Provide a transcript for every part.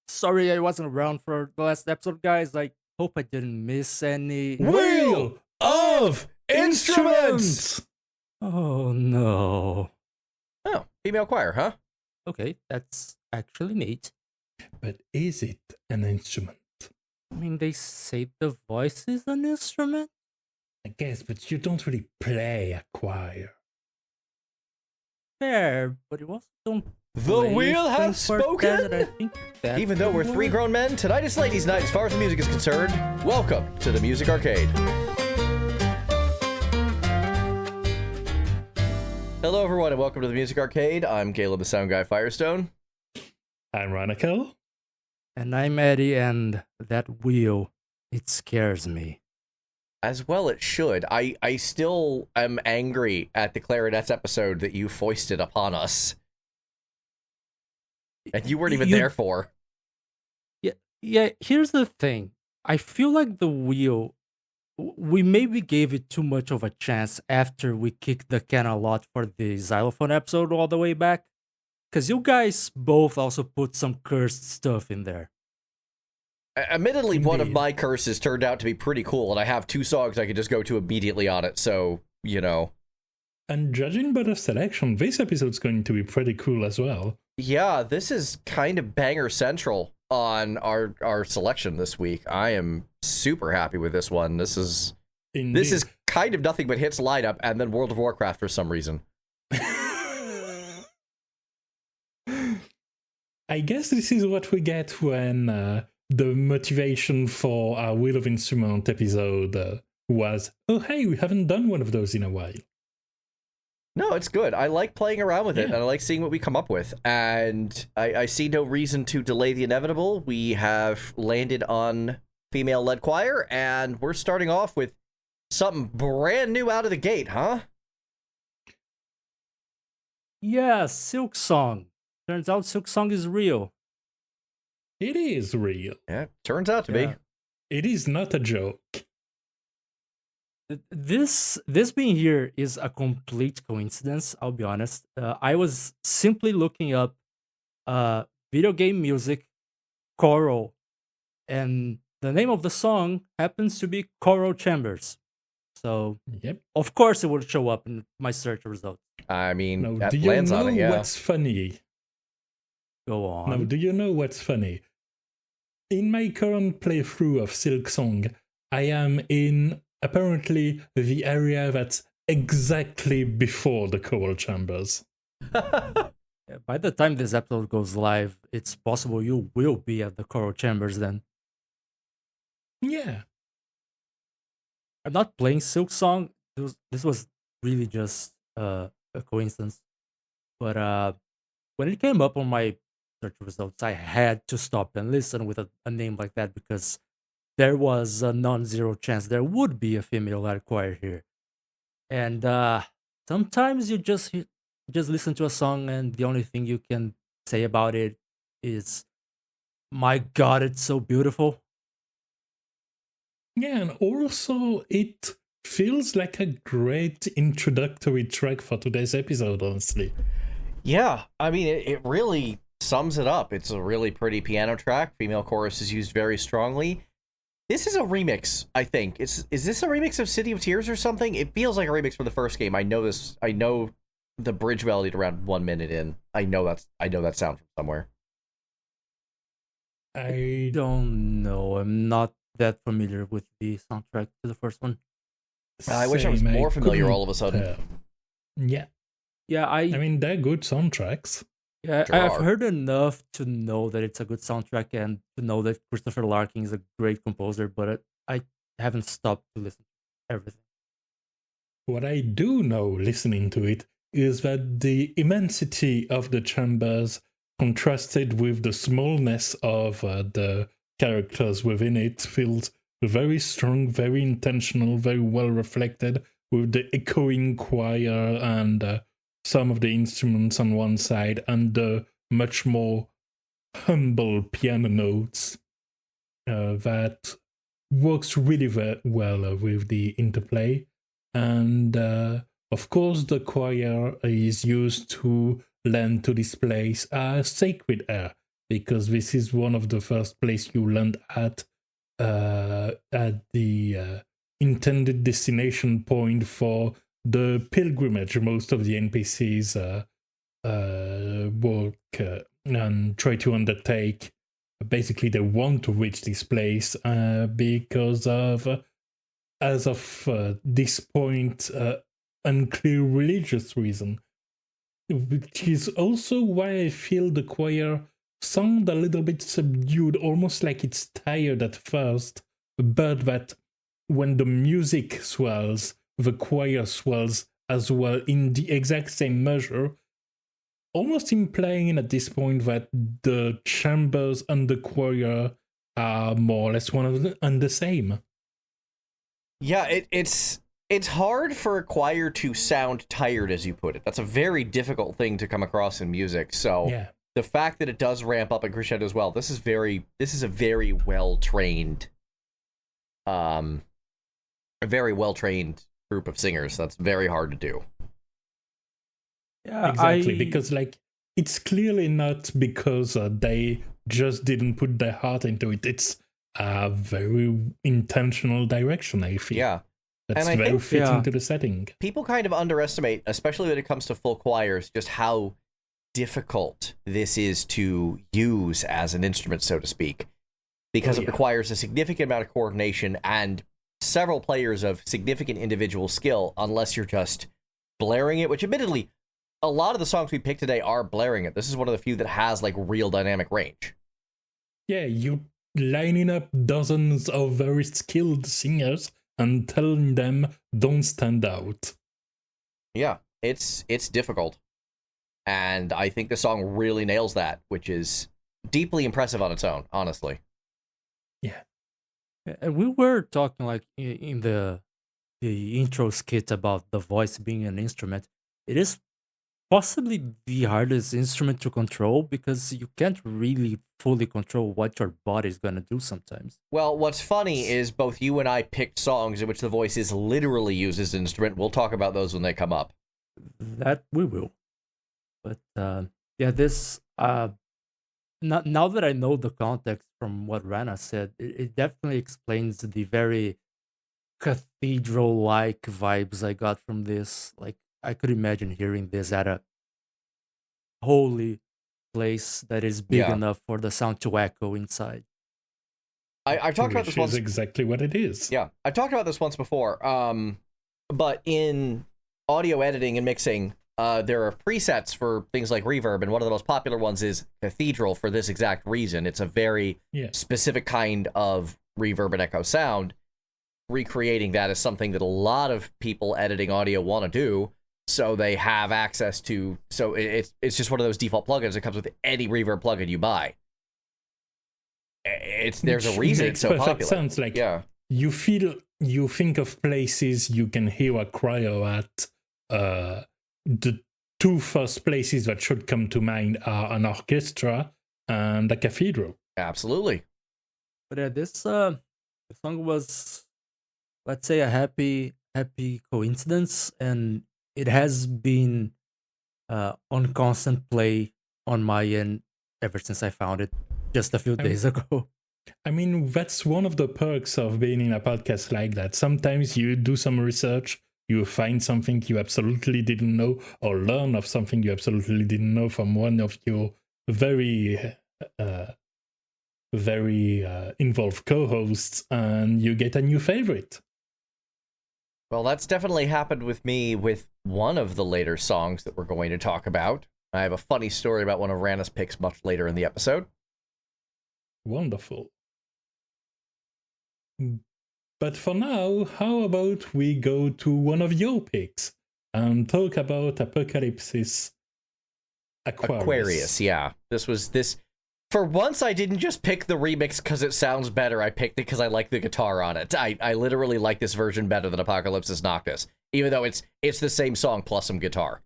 Sorry I wasn't around for the last episode, guys. I hope I didn't miss any. Wheel of Instruments! Oh no. Oh, female choir, huh? Okay, that's actually neat. But is it an instrument? I mean, they say the voice is an instrument. I guess, but you don't really play a choir. Fair, but you also don't. The play wheel has string quartet, spoken! and I think that Even though we're would three work. grown men, tonight is ladies' night as far as the music is concerned. Welcome to the Music Arcade. Hello, everyone, and welcome to the Music Arcade. I'm Caleb, the Sound Guy Firestone. I'm Ronicle. And I'm Eddie, and that wheel, it scares me. As well it should. I still am angry at the Clarinets episode that you foisted upon us. And you weren't even there for. Yeah, here's the thing. I feel like the wheel, we maybe gave it too much of a chance after we kicked the can a lot for the xylophone episode all the way back. Because you guys both also put some cursed stuff in there. Admittedly, one of Indeed. my curses turned out to be pretty cool, and I have two songs I could just go to immediately on it, so, you know. And judging by the selection, this episode's going to be pretty cool as well. Yeah, this is kind of banger central on our selection this week. I am super happy with this one. This is Indeed. kind of nothing but hits lineup, and then World of Warcraft for some reason. I guess this is what we get when the motivation for our Wheel of Instrument episode was, oh hey, we haven't done one of those in a while. No, it's good. I like playing around with it, Yeah. and I like seeing what we come up with. And I see no reason to delay the inevitable. We have landed on female-led choir, and we're starting off with something brand new out of the gate, huh? Yeah, Silksong. Turns out Silksong is real. It is real. Yeah, turns out to be. Yeah. It is not a joke. This being here is a complete coincidence, I'll be honest. I was simply looking up video game music, choral, and the name of the song happens to be Choral Chambers. So, Yep. of course, it would show up in my search results. I mean, Now, that do you lands know on it, yeah. what's funny? Go on. Now, do you know what's funny? In my current playthrough of Silksong, I am in apparently the area that's exactly before the choral chambers. Yeah, by the time this episode goes live, it's possible you will be at the Choral Chambers then. Yeah. I'm not playing Silksong. This was really just a coincidence. But when it came up on my search results, I had to stop and listen with a name like that because there was a non-zero chance there would be a female-led choir here. And sometimes you just listen to a song and the only thing you can say about it is, "My God, it's so beautiful." Yeah, and also it feels like a great introductory track for today's episode, honestly. Yeah, I mean, it really sums it up. It's a really pretty piano track. Female chorus is used very strongly. This is a remix, I think. Is this a remix of City of Tears or something? It feels like a remix from the first game. I know this. I know the bridge melody at around 1 minute in. I know that sound from somewhere. I Don't know. I'm not that familiar with the soundtrack to the first one. I wish I was same, more familiar couldn't all of a sudden. tell. Yeah, Yeah, I mean, they're good soundtracks. yeah, Sure I've are. heard enough to know that it's a good soundtrack and to know that Christopher Larkin is a great composer, but I haven't stopped to listen to everything. What I do know, listening to it, is that the immensity of the chambers contrasted with the smallness of the characters within it feels very strong, very intentional, very well reflected with the echoing choir and some of the instruments on one side and the much more humble piano notes that works really well with the interplay. And of course, the choir is used to lend to this place a sacred air. because this is one of the first place you land at the intended destination point for the pilgrimage most of the NPCs work and try to undertake. Basically, they want to reach this place because of, as of this point, unclear religious reason. Which is also why I feel the choir sound a little bit subdued, almost like it's tired at first, but that when the music swells, the choir swells as well in the exact same measure, almost implying at this point that the chambers and the choir are more or less one and the same. Yeah, it's hard for a choir to sound tired, as you put it. That's a very difficult thing to come across in music. So Yeah. the fact that it does ramp up in crescendo as well, this is a very well trained, a very well trained group of singers. That's very hard to do. Yeah, Exactly, because like it's clearly not because they just didn't put their heart into it. It's a very intentional direction, I feel. Yeah. That's And I very think- fitting to the setting. People kind of underestimate, especially when it comes to full choirs, just how difficult this is to use as an instrument, so to speak, because it requires a significant amount of coordination and several players of significant individual skill, unless you're just blaring it, which admittedly, a lot of the songs we picked today are blaring it. This is one of the few that has like real dynamic range. Yeah, you lining up dozens of very skilled singers and telling them don't stand out. Yeah, it's difficult. And I think the song really nails that, which is deeply impressive on its own, honestly. Yeah. And we were talking like in the intro skit about the voice being an instrument. It is possibly the hardest instrument to control because you can't really fully control what your body is going to do sometimes. Well, what's funny is both you and I picked songs in which the voice is literally used as an instrument. We'll talk about those when they come up. That we will. But yeah, this now that I know the context from what Rana said, it definitely explains the very cathedral-like vibes I got from this. Like I could imagine hearing this at a holy place that is big Yeah. enough for the sound to echo inside. I've talked about this Which is once. exactly what it is. Yeah, I've talked about this once before. But in audio editing and mixing, there are presets for things like reverb, and one of the most popular ones is Cathedral for this exact reason. It's a very specific kind of reverb and echo sound. Recreating that is something that a lot of people editing audio want to do, so they have access to. So it's just one of those default plugins that comes with any reverb plugin you buy. There's a reason it's so popular. Sounds like you think of places you can hear a choir at. The two first places that should come to mind are an orchestra and a cathedral. Absolutely. But yeah, this song was, let's say, a happy coincidence, and it has been on constant play on my end ever since I found it just a few days ago. I mean, that's one of the perks of being in a podcast like that. Sometimes you do some research, you find something you absolutely didn't know, or learn of something you absolutely didn't know from one of your very involved co-hosts, and you get a new favorite. Well, that's definitely happened with me with one of the later songs that we're going to talk about. I have a funny story about one of Rana's picks much later in the episode. Wonderful. But for now, how about we go to one of your picks and talk about Apocalypsis Aquarius, yeah. This. For once, I didn't just pick the remix because it sounds better. I picked it because I like the guitar on it. I literally like this version better than Apocalypsis Noctis, even though it's the same song plus some guitar.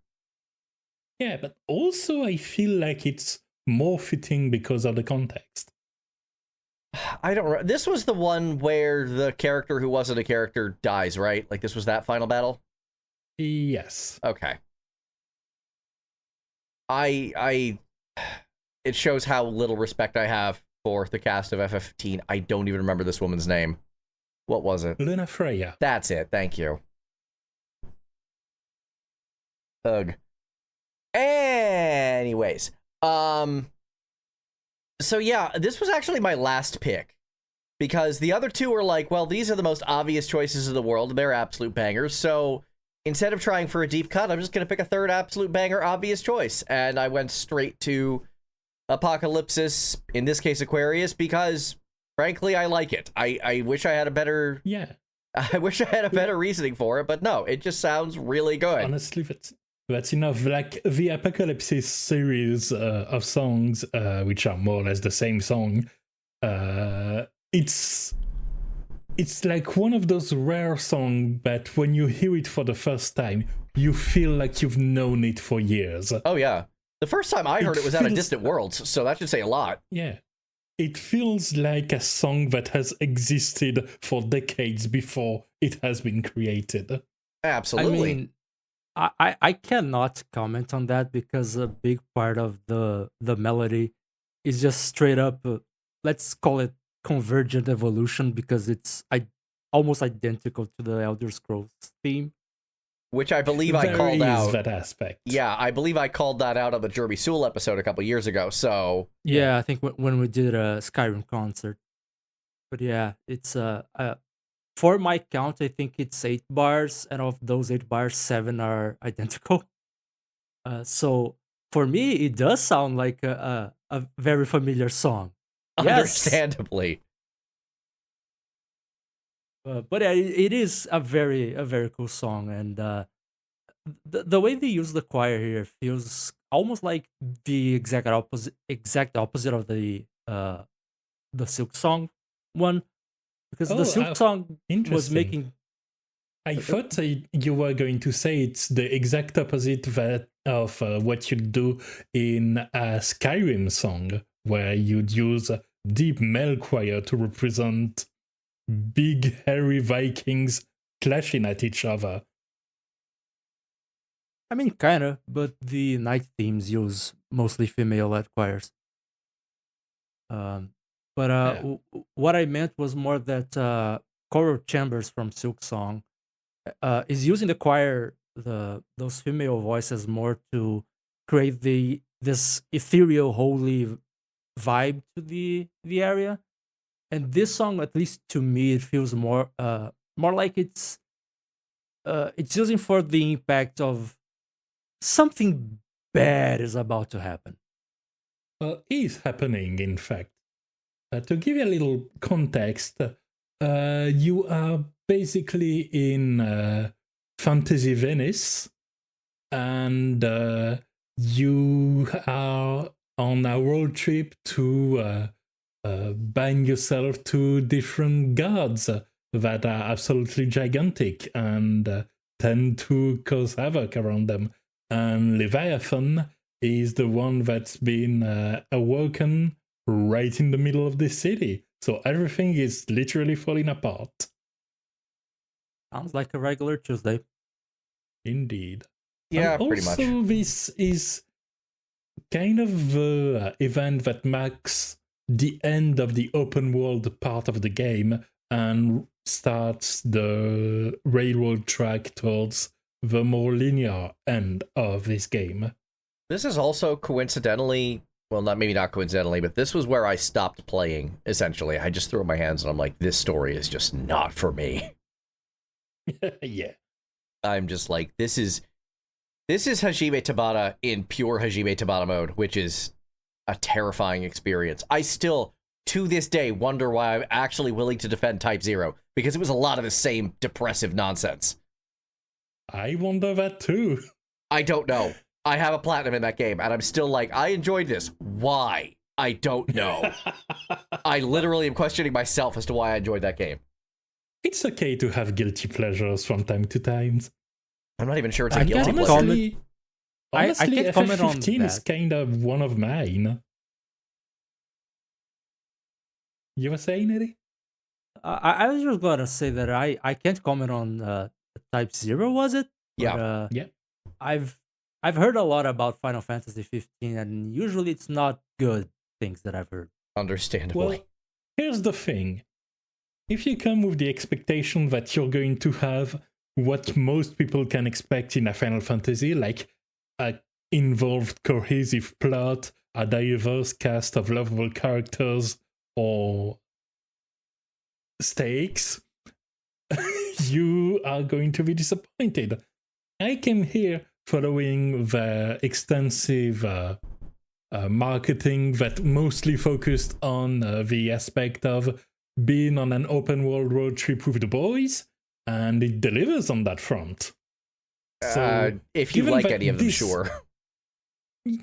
Yeah, but also I feel like it's more fitting because of the context. I don't know. This was the one where the character who wasn't a character dies, right? Like, this was that final battle? Yes. Okay. it shows how little respect I have for the cast of FF15. I don't even remember this woman's name. What was it? Luna Freya. That's it. Thank you. Ugh. Anyways, so yeah, this was actually my last pick because the other two were like, well, these are the most obvious choices of the world. They're absolute bangers. So instead of trying for a deep cut, I'm just going to pick a third absolute banger obvious choice. And I went straight to Apocalypsis, in this case Aquarius, because frankly, I like it. I wish I had a better... Yeah. I wish I had a better reasoning for it, but no, it just sounds really good. Honestly, that's enough. Like the Apocalypsis series of songs, which are more or less the same song, it's like one of those rare songs that when you hear it for the first time, you feel like you've known it for years. Oh yeah. The first time I heard it was out of Distant Worlds, so that should say a lot. Yeah. It feels like a song that has existed for decades before it has been created. Absolutely. I mean, I cannot comment on that because a big part of the melody is just straight up, let's call it convergent evolution, because it's almost identical to the Elder Scrolls theme. Which I believe I There called is out. that aspect. Yeah, I believe I called that out on the Jeremy Sewell episode a couple years ago, so... Yeah, I think when we did a Skyrim concert. But yeah, it's for my count, I think it's 8 bars, and of those 8 bars, 7 are identical. So for me, it does sound like a very familiar song. Yes. Understandably. But it is a very cool song, and the way they use the choir here feels almost like the exact opposite of the Silksong one, because the Silksong was making... I thought you were going to say it's the exact opposite of what you'd do in a Skyrim song, where you'd use a deep male choir to represent big hairy Vikings clashing at each other. I mean, kinda, but the night themes use mostly female-led choirs. What I meant was more that choral chambers from Silksong is using the choir, those female voices, more to create this ethereal, holy vibe to the area. And this song, at least to me, it feels more like it's using for the impact of something bad is about to happen. Well, is happening, in fact. To give you a little context, you are basically in Fantasy Venice, and you are on a road trip to bind yourself to different gods that are absolutely gigantic and tend to cause havoc around them. And Leviathan is the one that's been awoken right in the middle of this city. So everything is literally falling apart. Sounds like a regular Tuesday. Indeed. Yeah, and pretty much. Also, this is kind of the event that marks the end of the open world part of the game and starts the railroad track towards the more linear end of this game. This is also coincidentally, well, maybe not coincidentally, but this was where I stopped playing, essentially. I just threw up my hands and I'm like, this story is just not for me. Yeah. I'm just like, this is Hajime Tabata in pure Hajime Tabata mode, which is a terrifying experience. I still, to this day, wonder why I'm actually willing to defend Type 0, because it was a lot of the same depressive nonsense. I wonder that too. I don't know. I have a platinum in that game, and I'm still like, I enjoyed this. Why? I don't know. I literally am questioning myself as to why I enjoyed that game. It's okay to have guilty pleasures from time to time. I'm not even sure it's a I guilty can't pleasure. Honestly, can't comment on FF15 is that. kind of one of mine. You were saying, Eddie? I was just gonna say that I can't comment on Type 0, was it? Yeah. Yeah. I've heard a lot about Final Fantasy 15, and usually it's not good things that I've heard. Understandably. Well, here's the thing. If you come with the expectation that you're going to have what most people can expect in a Final Fantasy, like a involved cohesive plot, a diverse cast of lovable characters, or stakes, you are going to be disappointed. I came here following the extensive marketing that mostly focused on the aspect of being on an open world road trip with the boys, and it delivers on that front. So, if you like any of them, sure.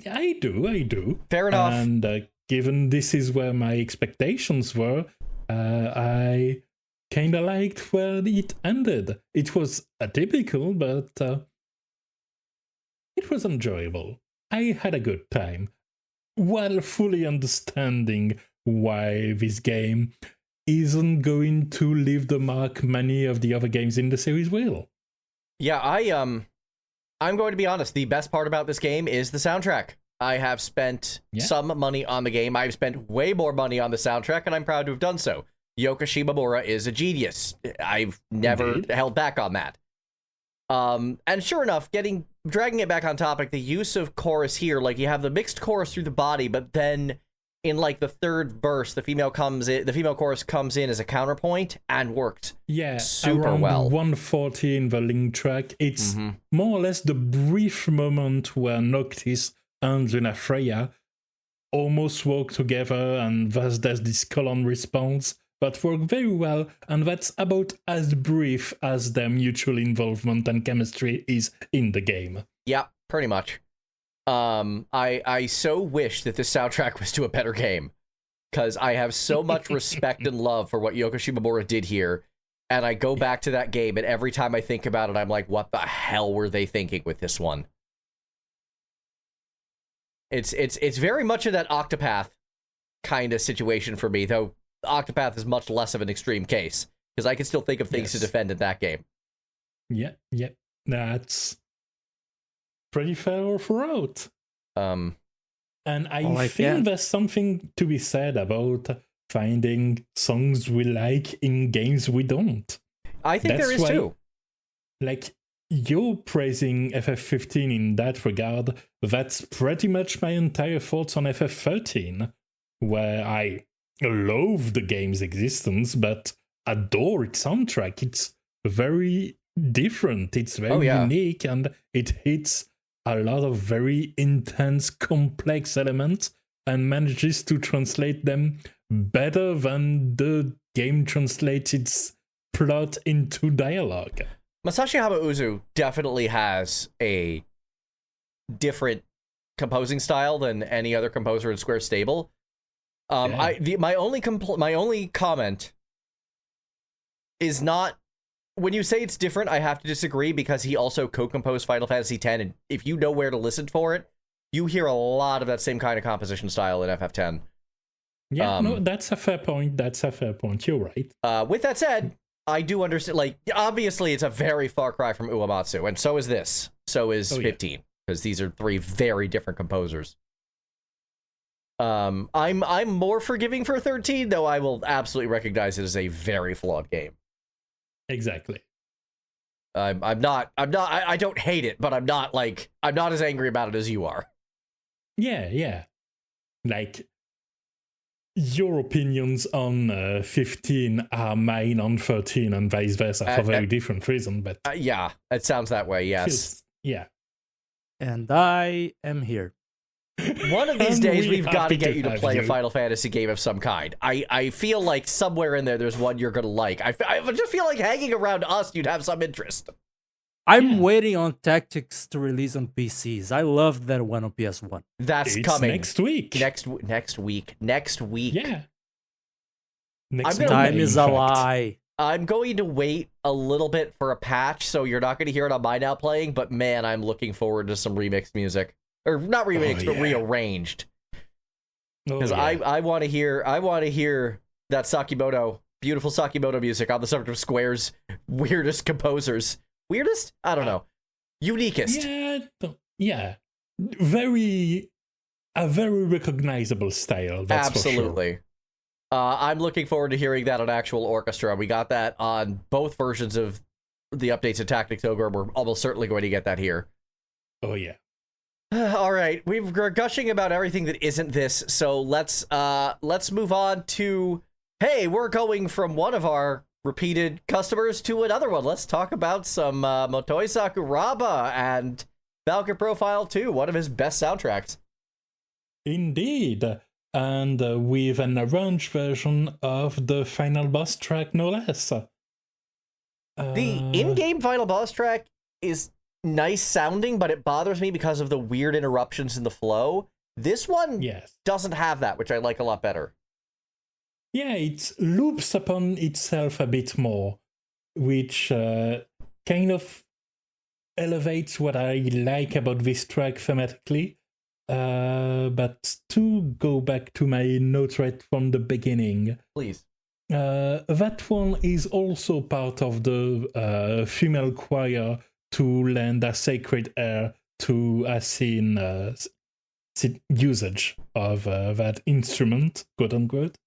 I do. Fair enough. And given this is where my expectations were, I kind of liked where it ended. It was atypical, but it was enjoyable. I had a good time, while fully understanding why this game isn't going to leave the mark many of the other games in the series will. Yeah, I'm going to be honest. The best part about this game is the soundtrack. I have spent some money on the game. I've spent way more money on the soundtrack, and I'm proud to have done so. Yoko Shimomura is a genius. I've never held back on that. And sure enough, dragging it back on topic, the use of chorus here, like you have the mixed chorus through the body, but then in like the third verse, the female chorus comes in as a counterpoint and works super around well. 140 in the link track. It's more or less the brief moment where Noctis and Lunafreya almost work together, and thus there's this call-on response that work very well, and that's about as brief as their mutual involvement and chemistry is in the game. Yeah, pretty much. I so wish that this soundtrack was to a better game, because I have so much respect and love for what Yoko Shimomura did here, and I go back to that game, and every time I think about it, I'm like, what the hell were they thinking with this one? It's very much of that Octopath kind of situation for me, though Octopath is much less of an extreme case, because I can still think of things to defend in that game. Yeah, that's pretty fair throughout. And I think there's something to be said about finding songs we like in games we don't. I think there is too. Like, you're praising FF15 in that regard. That's pretty much my entire thoughts on FF13, where I loathe the game's existence, but adore its soundtrack. It's very different. It's very unique, and it hits a lot of very intense, complex elements and manages to translate them better than the game translates its plot into dialogue. Masashi Hamauzu definitely has a different composing style than any other composer in Square stable. My only comment is not, when you say it's different, I have to disagree, because he also co-composed Final Fantasy X, and if you know where to listen for it, you hear a lot of that same kind of composition style in FF10. Yeah, no, that's a fair point. You're right. With that said, I do understand, like, obviously it's a very far cry from Uematsu, and so is this. So is 15, because these are three very different composers. I'm more forgiving for 13, though I will absolutely recognize it as a very flawed game. Exactly. I don't hate it, but I'm not as angry about it as you are. Yeah. Like, your opinions on 15 are mine on 13 and vice versa for very different reasons, but... yeah, it sounds that way, yes. Yeah. And I am here. One of these days, we've got to get you to play a Final Fantasy game of some kind. I feel like somewhere in there's one you're going to like. I just feel like hanging around us, you'd have some interest. I'm waiting on Tactics to release on PCs. I love that one on PS1. That's it's coming next week. Next week. Yeah. Time is a lie. I'm going to wait a little bit for a patch, so you're not going to hear it on my Now Playing, but man, I'm looking forward to some remixed music. Or not remixed, but rearranged. Because I want to hear that Sakimoto, beautiful Sakimoto music on the subject of Square's weirdest composers. Weirdest? I don't know. Uniquest. Yeah. Very a very recognizable style. That's Absolutely. for sure. I'm looking forward to hearing that on actual orchestra. We got that on both versions of the updates of Tactics Ogre. We're almost certainly going to get that here. Oh yeah. All right, we're gushing about everything that isn't this, so let's move on to, hey, we're going from one of our repeated customers to another one. Let's talk about some Motoi Sakuraba and Valkyrie Profile 2, one of his best soundtracks. Indeed. And with an arranged version of the final boss track, no less. The in-game final boss track is nice sounding, but it bothers me because of the weird interruptions in the flow. This one doesn't have that, which I like a lot better. Yeah, it loops upon itself a bit more, which kind of elevates what I like about this track thematically. But to go back to my notes right from the beginning, please. That one is also part of the female choir to lend a sacred air to a scene usage of that instrument, quote unquote.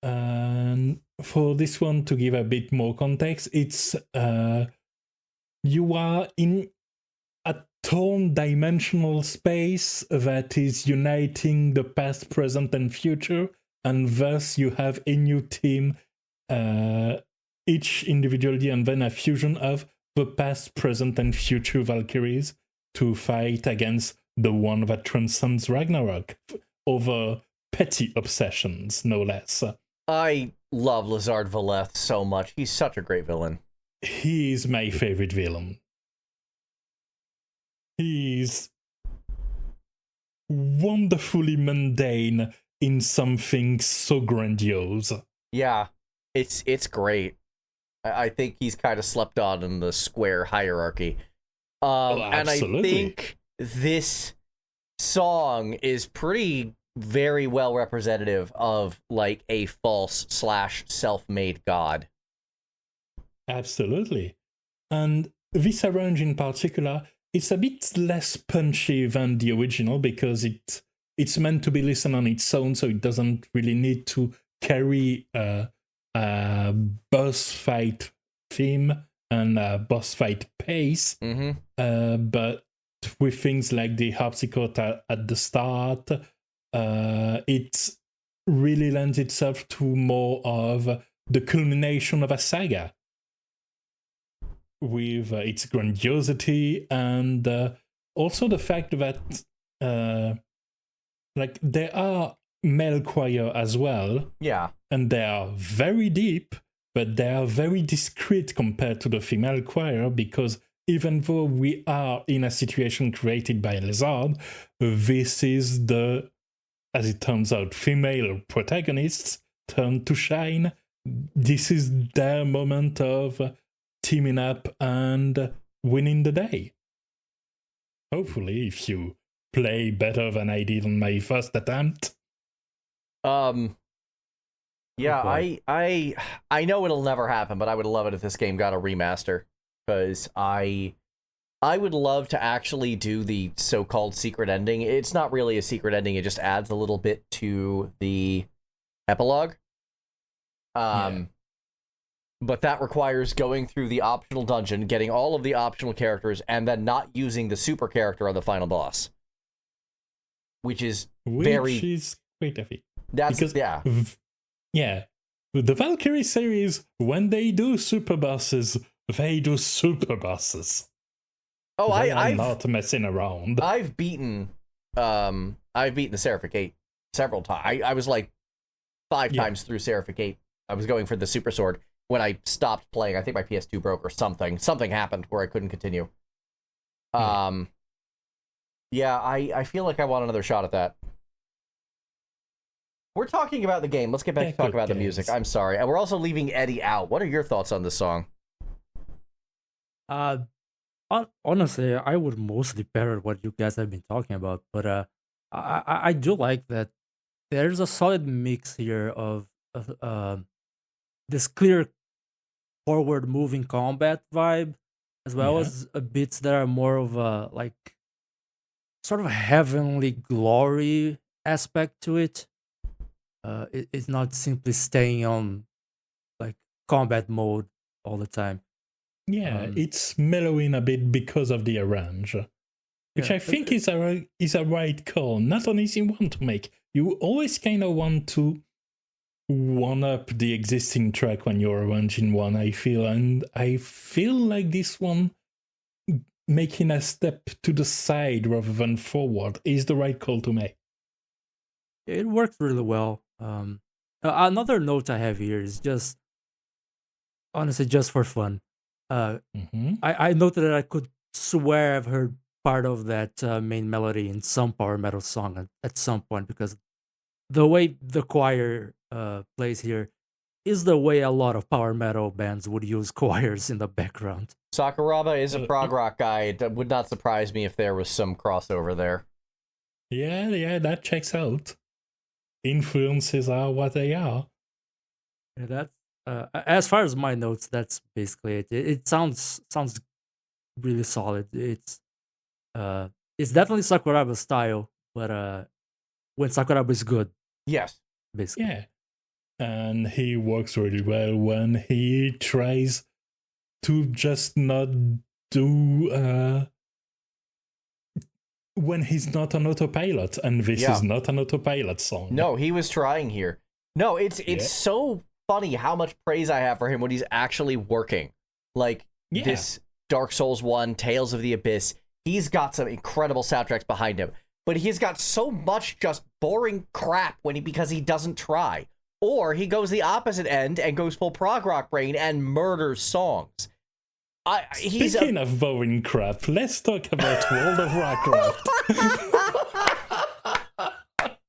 And for this one, to give a bit more context, it's you are in a torn dimensional space that is uniting the past, present, and future, and thus you have a new team, each individually, and then a fusion of the past, present, and future Valkyries to fight against the one that transcends Ragnarok over petty obsessions, no less. I love Lazard Valeth so much. He's such a great villain. He is my favorite villain. He's wonderfully mundane in something so grandiose. Yeah, it's great. I think he's kind of slept on in the Square hierarchy. And I think this song is very well representative of like a false / self-made god. Absolutely. And this arrange in particular, it's a bit less punchy than the original because it's meant to be listened on its own, so it doesn't really need to carry a boss fight theme and a boss fight pace. Mm-hmm. But with things like the harpsichord at the start, it really lends itself to more of the culmination of a saga with its grandiosity and also the fact that like there are male choir as well. Yeah. And they are very deep, but they are very discreet compared to the female choir because even though we are in a situation created by Lizard, this is the, as it turns out, female protagonists turn to shine. This is their moment of teaming up and winning the day. Hopefully, if you play better than I did on my first attempt. Yeah, Okay. I know it'll never happen, but I would love it if this game got a remaster. Because I would love to actually do the so-called secret ending. It's not really a secret ending, it just adds a little bit to the epilogue. But that requires going through the optional dungeon, getting all of the optional characters, and then not using the super character on the final boss. Which is quite heavy. That's, because, yeah. Yeah. The Valkyrie series, when they do super bosses, they do super bosses. Oh, I'm not messing around. I've beaten the Seraphic 8 several times. I was like 5 times through Seraphic 8. I was going for the super sword. When I stopped playing, I think my PS2 broke or something. Something happened where I couldn't continue. I feel like I want another shot at that. We're talking about the game. Let's get back to talk about the music. I'm sorry. And we're also leaving Eddie out. What are your thoughts on this song? Honestly, I would mostly parrot what you guys have been talking about, but I do like that there's a solid mix here of this clear forward moving combat vibe, as well as bits that are more of a like sort of heavenly glory aspect to it. It's not simply staying on like combat mode all the time. Yeah, Um, it's mellowing a bit because of the arrange, which yeah, I think is a right call, not an easy one to make. You always kind of want to one up the existing track when you're arranging one, I feel, and I feel like this one making a step to the side rather than forward is the right call to make. it works really well. Another note I have here is just honestly just for fun. Uh, Mm-hmm. I noted that I could swear I've heard part of that main melody in some power metal song at some point because the way the choir plays here is the way a lot of power metal bands would use choirs in the background. Sakuraba is a prog rock guy. It would not surprise me if there was some crossover there. Yeah, that checks out. Influences are what they are. Yeah, that's as far as my notes. That's basically it. It sounds really solid. It's definitely Sakuraba style, but when Sakuraba is good, Yes. basically. Yeah. And he works really well when he tries to just not do when he's not an autopilot, and this is not an autopilot song. No, he was trying here. No, it's so funny how much praise I have for him when he's actually working. Like this Dark Souls 1, Tales of the Abyss, he's got some incredible soundtracks behind him. But he's got so much just boring crap because he doesn't try. Or he goes the opposite end and goes full prog rock brain and murders songs. Speaking of boring crap, let's talk about World of Warcraft.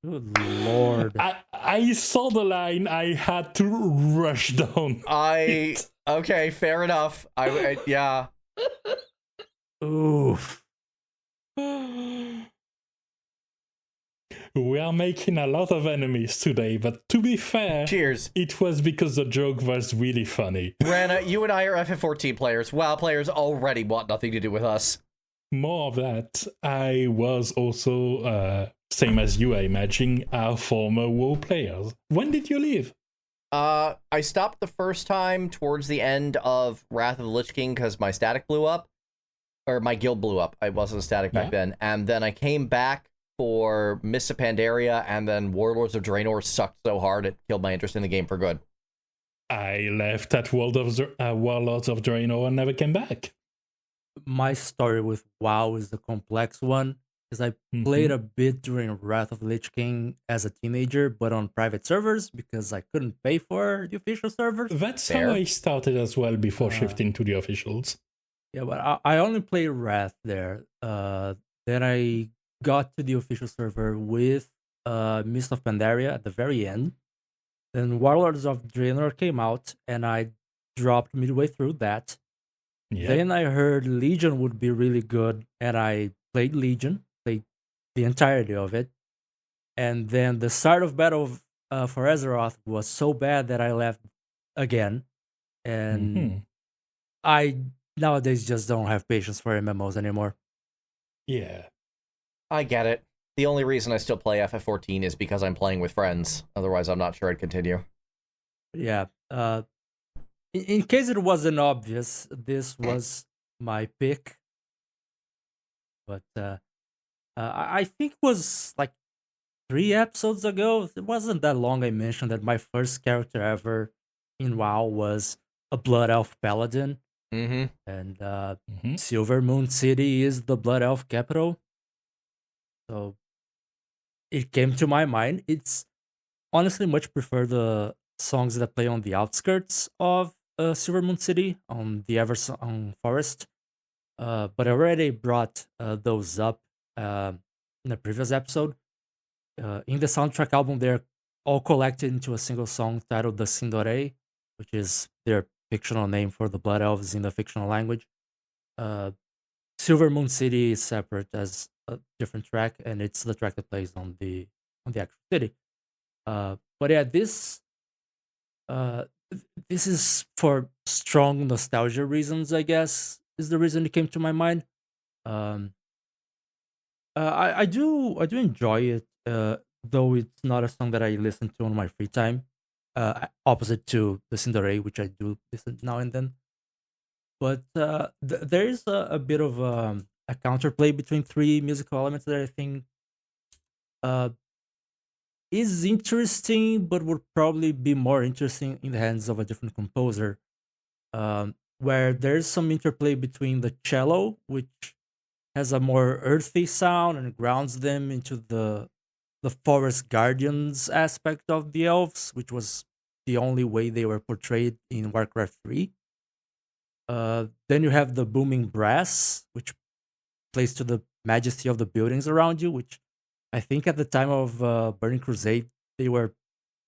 Good lord! I saw the line. I had to rush down. Okay, fair enough. Yeah. Oof. We are making a lot of enemies today, but to be fair, cheers. It was because the joke was really funny. Rana, you and I are FF14 players. WoW players already want nothing to do with us. More of that. I was also, same as you, I imagine, our former WoW players. When did you leave? I stopped the first time towards the end of Wrath of the Lich King because my static blew up. Or my guild blew up. I wasn't static back then. And then I came back for Mists of Pandaria, and then Warlords of Draenor sucked so hard it killed my interest in the game for good. I left at Warlords of Draenor and never came back. My story with WoW is a complex one because I played a bit during Wrath of the Lich King as a teenager, but on private servers because I couldn't pay for the official servers. That's how I started as well before shifting to the officials. Yeah, but I only played Wrath there. Then I got to the official server with Mist of Pandaria at the very end. Then Warlords of Draenor came out, and I dropped midway through that. Yep. Then I heard Legion would be really good, and I played Legion, played the entirety of it. And then the start of Battle for Azeroth was so bad that I left again. And I nowadays just don't have patience for MMOs anymore. Yeah. I get it. The only reason I still play FF14 is because I'm playing with friends. Otherwise, I'm not sure I'd continue. Yeah. In case it wasn't obvious, this was my pick. But I think it was like 3 episodes ago. It wasn't that long I mentioned that my first character ever in WoW was a Blood Elf Paladin. Mm-hmm. And Silvermoon City is the Blood Elf capital. So it came to my mind. It's honestly much prefer the songs that play on the outskirts of Silvermoon City on the Eversong Forest. But I already brought those up in a previous episode. In the soundtrack album, they're all collected into a single song titled The Sindore, which is their fictional name for the Blood Elves in the fictional language. Silvermoon City is separate as a different track, and it's the track that plays on the actual city. But yeah, this is for strong nostalgia reasons, I guess, is the reason it came to my mind. I do enjoy it, though it's not a song that I listen to on my free time. Opposite to the Cinderella, which I do listen now and then. But there is a bit of a counterplay between three musical elements that I think uh, is interesting, but would probably be more interesting in the hands of a different composer. Where there's some interplay between the cello, which has a more earthy sound and grounds them into the forest guardians aspect of the elves, which was the only way they were portrayed in Warcraft 3. Then you have the booming brass, which plays to the majesty of the buildings around you, which I think at the time of Burning Crusade, they were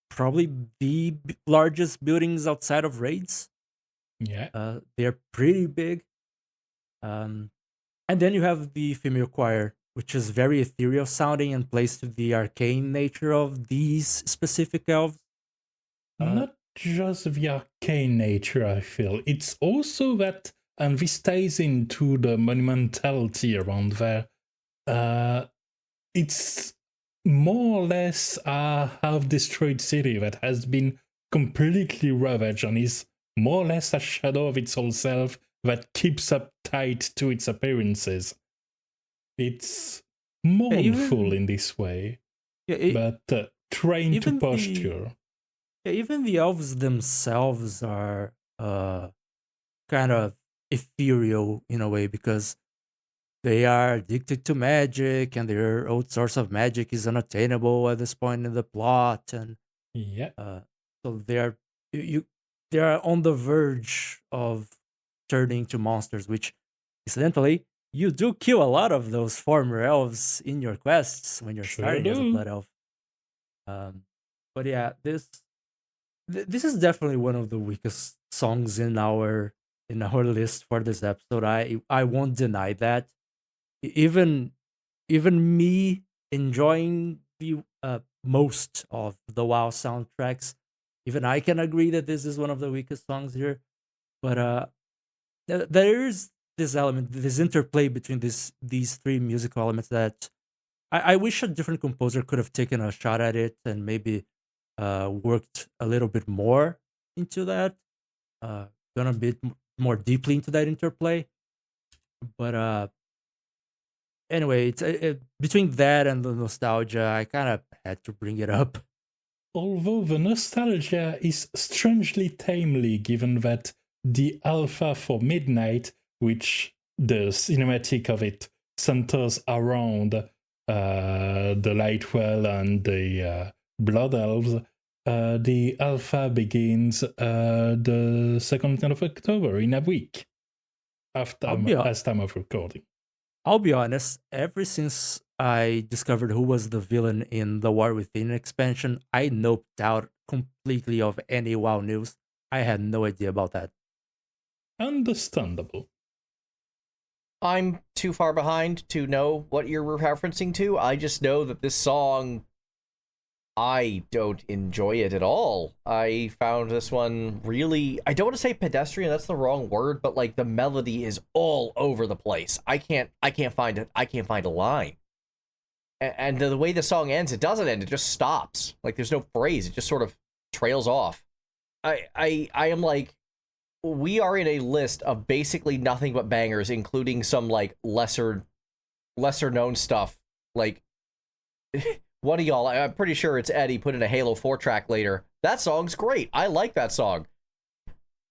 probably the largest buildings outside of raids. Yeah. They're pretty big. Um, and then you have the female choir, which is very ethereal sounding and plays to the arcane nature of these specific elves. Not just the arcane nature, I feel. It's also that, and this ties into the monumentality around there. It's more or less a half-destroyed city that has been completely ravaged and is more or less a shadow of its own self that keeps up tight to its appearances. It's mournful in this way, but trained to posture. Even the elves themselves are kind of ethereal in a way because they are addicted to magic and their old source of magic is unattainable at this point in the plot, and Yeah. so they are on the verge of turning into monsters, which incidentally you do kill a lot of those former elves in your quests when you're Sure starting as a do. blood elf. But yeah, this is definitely one of the weakest songs in our list for this episode. I won't deny that. Even me enjoying the most of the WoW soundtracks, even I can agree that this is one of the weakest songs here. But there is this element, this interplay between these three musical elements that I wish a different composer could have taken a shot at it and maybe worked a little bit more into that, gone a bit more deeply into that interplay. But anyway, it's between that and the nostalgia, I kind of had to bring it up. Although the nostalgia is strangely tamely, given that the alpha for Midnight, which the cinematic of it centers around the Lightwell and the Blood Elves, the alpha begins the 2nd of October, in a week, as time of recording. I'll be honest, ever since I discovered who was the villain in the War Within expansion, I noped out completely of any WoW news. I had no idea about that. Understandable. I'm too far behind to know what you're referencing to. I just know that this song, I don't enjoy it at all. I found this one really, I don't want to say pedestrian, that's the wrong word, but like the melody is all over the place. I can't find it. I can't find a line. And the way the song ends, it doesn't end, it just stops. Like there's no phrase, it just sort of trails off. I am like, we are in a list of basically nothing but bangers, including some like lesser known stuff. Like one of y'all, I'm pretty sure it's Eddie, put in a Halo 4 track later. That song's great. I like that song.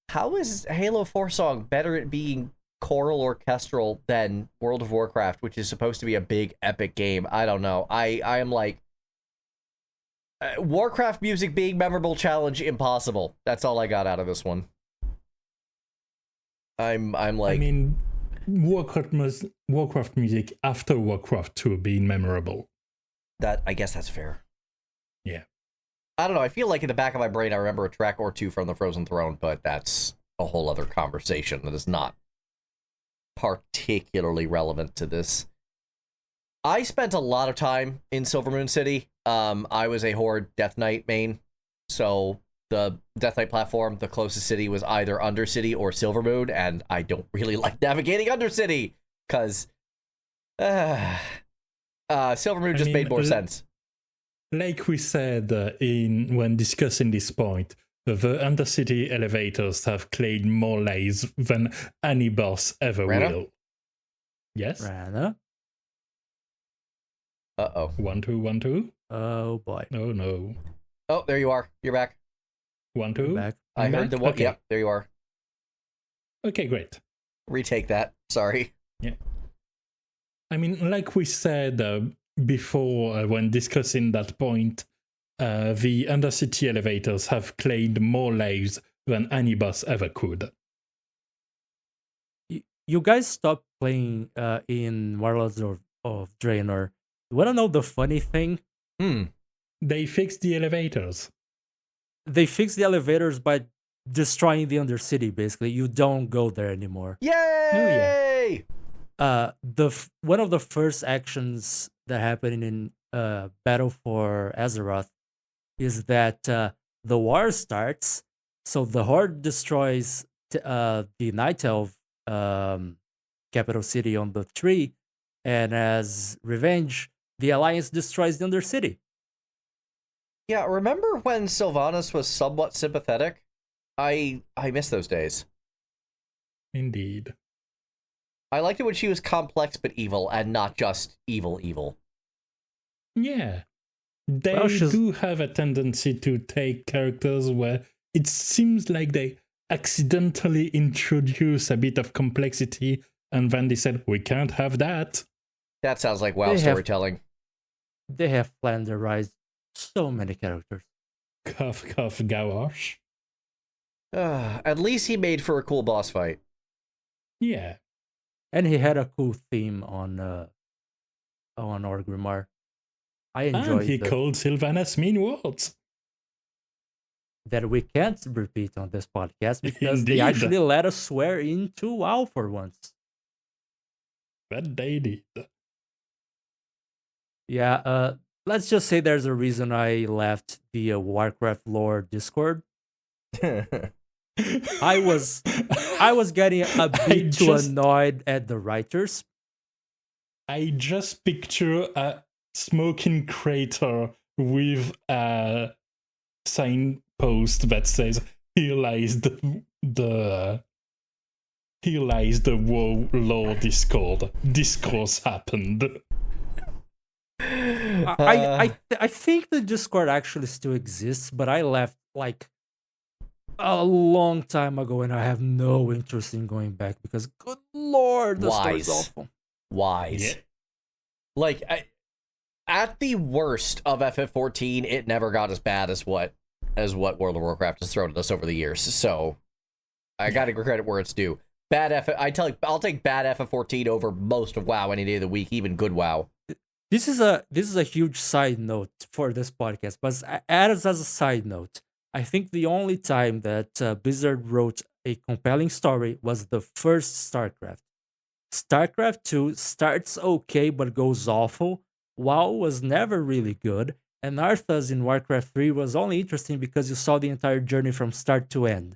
How is Halo 4 song better at being choral orchestral than World of Warcraft, which is supposed to be a big epic game? I don't know. I am like, Warcraft music being memorable challenge impossible. That's all I got out of this one. I'm like, I mean, Warcraft music after Warcraft 2 being memorable. I guess that's fair. Yeah. I don't know. I feel like in the back of my brain, I remember a track or two from the Frozen Throne, but that's a whole other conversation that is not particularly relevant to this. I spent a lot of time in Silvermoon City. I was a Horde Death Knight main, so the Death Knight platform, the closest city was either Undercity or Silvermoon, and I don't really like navigating Undercity, because Silvermoon just made more sense. Like we said when discussing this point, the Undercity elevators have claimed more lives than any boss ever will. Yes? Rana? Uh-oh. 1, 2, 1, 2. Oh, boy. Oh, no. Oh, there you are. You're back. 1, 2. Back. I heard the one. Okay. Yep, there you are. Okay, great. Retake that. Sorry. Yeah. I mean, like we said before when discussing that point, the Undercity elevators have claimed more lives than any boss ever could. You guys stopped playing in Warlords of Draenor. You want to know the funny thing? They fixed the elevators. They fixed the elevators by destroying the Undercity, basically. You don't go there anymore. Yay! Oh, yeah. One of the first actions that happened in Battle for Azeroth is that the war starts, so the Horde destroys the Night Elf capital city on the tree, and as revenge, the Alliance destroys the Undercity. Yeah, remember when Sylvanas was somewhat sympathetic? I miss those days. Indeed. I liked it when she was complex but evil, and not just evil. Yeah. They do have a tendency to take characters where it seems like they accidentally introduce a bit of complexity, and then they said, we can't have that. That sounds like WoW storytelling. They have flanderized so many characters. Cough, cough, gouache. At least he made for a cool boss fight. Yeah. And he had a cool theme on Orgrimmar. I enjoyed And he called Sylvanas mean words. That we can't repeat on this podcast because Indeed. They actually let us swear into WoW for once. But they did. Yeah, let's just say there's a reason I left the Warcraft lore Discord. I was getting a bit too annoyed at the writers. I just picture a smoking crater with a signpost that says "Here lies the WoW lore Discord. Discourse happened." I think the Discord actually still exists, but I left like a long time ago, and I have no interest in going back because, good lord, the story's awful. Wise. Yeah. Like, at the worst of FF14, it never got as bad as what World of Warcraft has thrown at us over the years. So, I gotta give credit where it's due. I'll take bad FF14 over most of WoW any day of the week, even good WoW. This is a huge side note for this podcast, but as a side note, I think the only time that Blizzard wrote a compelling story was the first StarCraft. StarCraft 2 starts okay but goes awful. WoW was never really good, and Arthas in Warcraft 3 was only interesting because you saw the entire journey from start to end.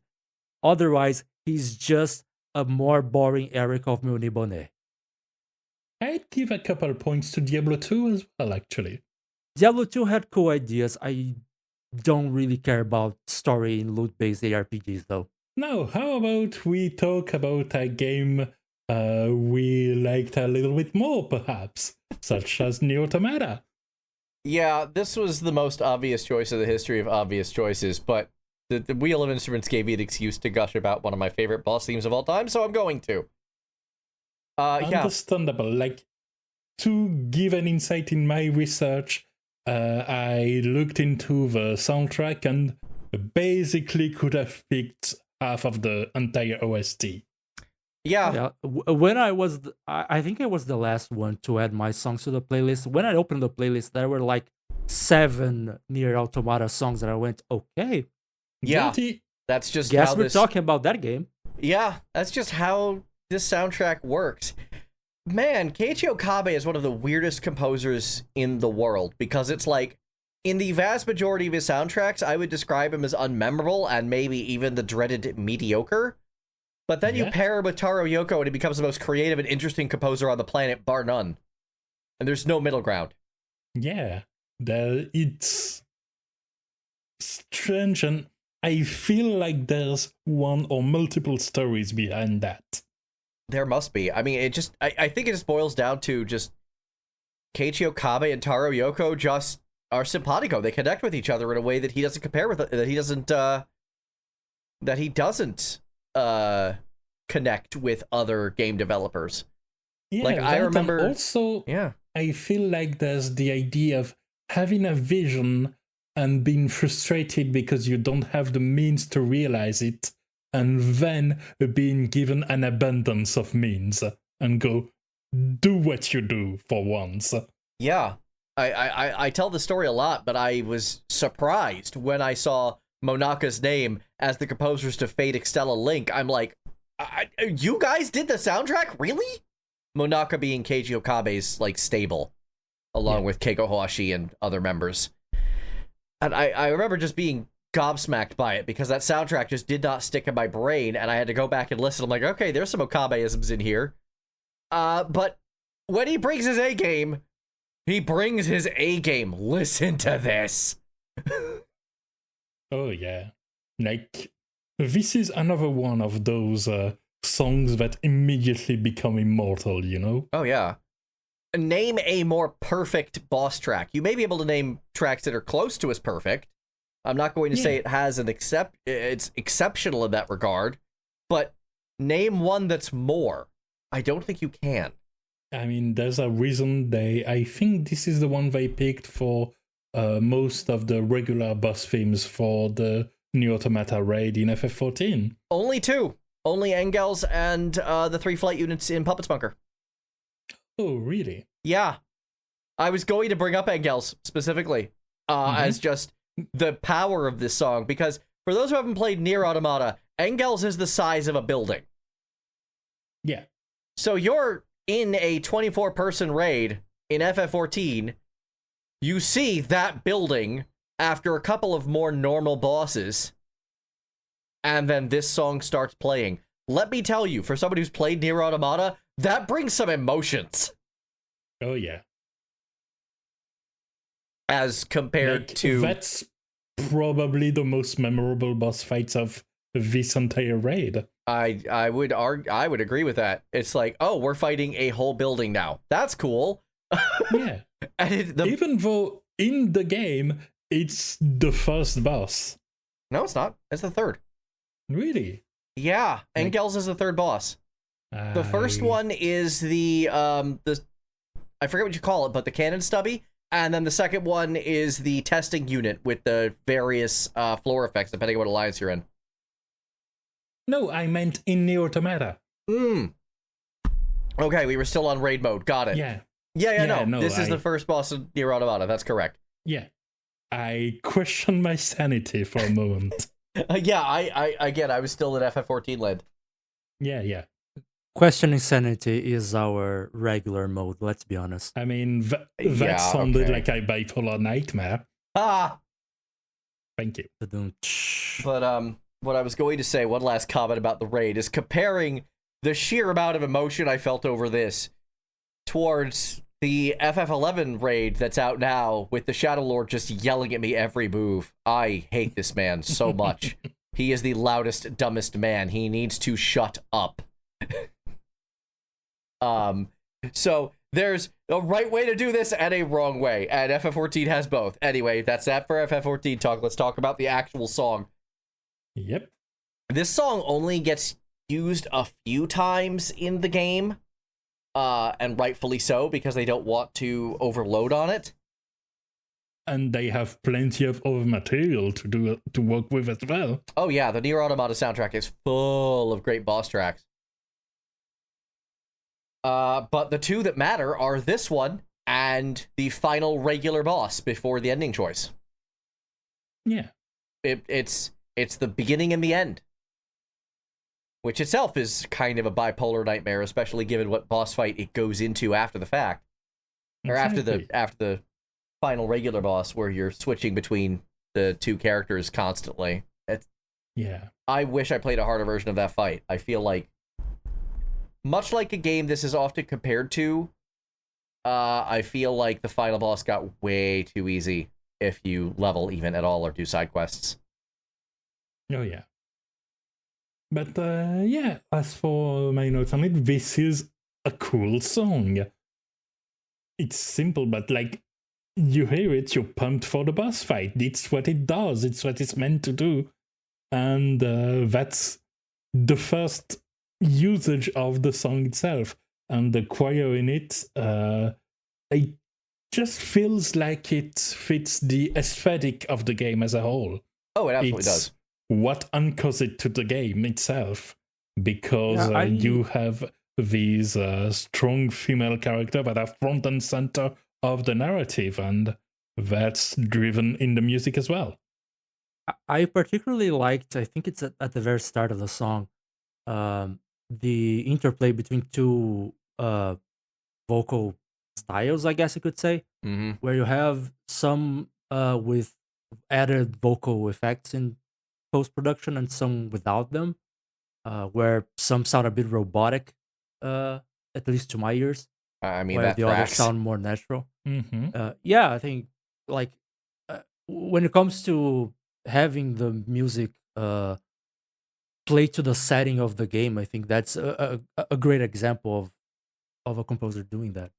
Otherwise, he's just a more boring Eric of Munibone. I'd give a couple points to Diablo 2 as well, actually. Diablo 2 had cool ideas. I don't really care about story in loot-based ARPGs, though. Now, how about we talk about a game we liked a little bit more, perhaps, such as NieR Automata? Yeah, this was the most obvious choice of the history of obvious choices, but the Wheel of Instruments gave me an excuse to gush about one of my favorite boss themes of all time, so I'm going to. Understandable. Like, to give an insight in my research, I looked into the soundtrack and basically could have picked half of the entire OST. Yeah. When I think I was the last one to add my songs to the playlist. When I opened the playlist, there were like 7 NieR Automata songs that I went, okay. Yeah. That's just Guess we're talking about that game. Yeah, that's just how this soundtrack works. Man, Keiichi Okabe is one of the weirdest composers in the world, because it's like, in the vast majority of his soundtracks, I would describe him as unmemorable and maybe even the dreaded mediocre. But then you pair him with Taro Yoko and he becomes the most creative and interesting composer on the planet, bar none. and there's no middle ground. Yeah, it's strange, and I feel like there's one or multiple stories behind that. There must be. I mean, I think it just boils down to just Keiichi Okabe and Taro Yoko just are simpatico. They connect with each other in a way that he doesn't connect with other game developers. Yeah, like I remember also. Yeah. I feel like there's the idea of having a vision and being frustrated because you don't have the means to realize it, and then being given an abundance of means and go, do what you do for once. Yeah. I tell the story a lot, but I was surprised when I saw Monaka's name as the composers to Fate Extella Link. I'm like, you guys did the soundtrack? Really? Monaka being Keiichi Okabe's like stable, along with Keigo Hoashi and other members. And I remember just being gobsmacked by it because that soundtrack just did not stick in my brain, and I had to go back and listen. I'm like, okay, there's some Okabe-isms in here. But when he brings his A game, he brings his A game. Listen to this. Oh yeah. Like, this is another one of those songs that immediately become immortal, you know? Oh yeah. Name a more perfect boss track. You may be able to name tracks that are close to as perfect. I'm not going to say it has it's exceptional in that regard, but name one that's more. I don't think you can. I mean, there's a reason I think this is the one they picked for most of the regular boss themes for the new Automata raid in FF14. Only two. Only Engels and the 3 flight units in Puppet's Bunker. Oh, really? Yeah. I was going to bring up Engels specifically as just the power of this song, because for those who haven't played NieR Automata, Engels is the size of a building. Yeah. So you're in a 24-person raid in FF14, you see that building after a couple of more normal bosses, and then this song starts playing. Let me tell you, for somebody who's played NieR Automata, that brings some emotions. Oh, yeah. As compared to... That's probably the most memorable boss fights of this entire raid. I would agree with that. It's like, oh, we're fighting a whole building now. That's cool. Yeah. And even though in the game, it's the first boss. No, it's not. It's the third. Really? Yeah, Engels is the third boss. The first one is the I forget what you call it, but the cannon stubby, and then the second one is the testing unit with the various floor effects depending on what alliance you're in. No, I meant in NieR Automata. Okay, we were still on raid mode. Got it. Yeah. No, this is the first boss of NieR Automata. That's correct. Yeah. I questioned my sanity for a moment. I was still in FF14 land. Yeah. Questioning sanity is our regular mode, let's be honest. I mean, that sounded like a bipolar nightmare. Thank you. But what I was going to say, one last comment about the raid, is comparing the sheer amount of emotion I felt over this towards the FF11 raid that's out now with the Shadow Lord just yelling at me every move. I hate this man so much. He is the loudest, dumbest man. He needs to shut up. So there's a right way to do this and a wrong way, and FF14 has both. Anyway, that's that for FF14 talk. Let's talk about the actual song. Yep. This song only gets used a few times in the game, and rightfully so, because they don't want to overload on it. And they have plenty of other material to work with as well. Oh yeah, the NieR Automata soundtrack is full of great boss tracks. But the two that matter are this one and the final regular boss before the ending choice. Yeah. It's the beginning and the end, which itself is kind of a bipolar nightmare, especially given what boss fight it goes into after the fact. Exactly. Or after the final regular boss, where you're switching between the two characters constantly. I wish I played a harder version of that fight. I feel like, much like a game this is often compared to, I feel like the final boss got way too easy if you level even at all or do side quests. Oh, yeah. But yeah, as for my notes on it, this is a cool song. It's simple, but like, you hear it, you're pumped for the boss fight. It's what it does, it's what it's meant to do. And that's the first usage of the song itself. And the choir in it, it just feels like it fits the aesthetic of the game as a whole. Oh, it absolutely does. What anchors it to the game itself, because you have these strong female characters that are front and center of the narrative, and that's driven in the music as well. I particularly liked, I think it's at the very start of the song, the interplay between two vocal styles, I guess you could say, where you have some with added vocal effects in post-production and some without them, where some sound a bit robotic, at least to my ears. I mean, where that the tracks. others sound more natural. Yeah, I think like when it comes to having the music play to the setting of the game, I think that's a great example of a composer doing that.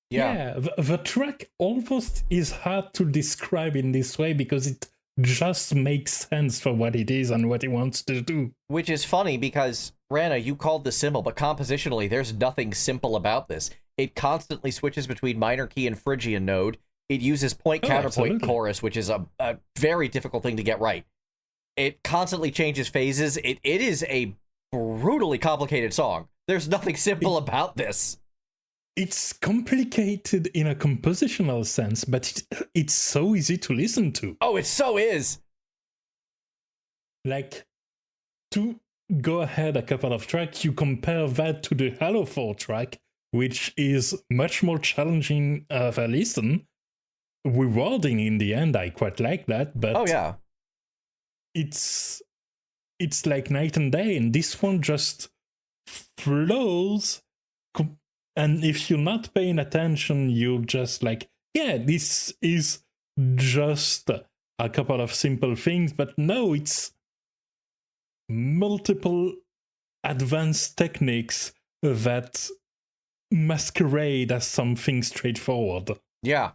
Yeah, the track almost is hard to describe in this way because it just makes sense for what it is and what it wants to do. Which is funny because, Rana, you called this simple, but compositionally, there's nothing simple about this. It constantly switches between minor key and Phrygian node. It uses point-counterpoint absolutely. chorus, which is a very difficult thing to get right. It constantly changes phases. It is a brutally complicated song. There's nothing simple about this. It's complicated in a compositional sense, but it's so easy to listen to. Oh, it so is! Like, to go ahead a couple of tracks, you compare that to the Halo 4 track, which is much more challenging of a listen, rewarding in the end. I quite like that, but oh yeah, it's like night and day, and this one just flows. And if you're not paying attention, you're just like, yeah, this is just a couple of simple things, but no, it's multiple advanced techniques that masquerade as something straightforward. Yeah,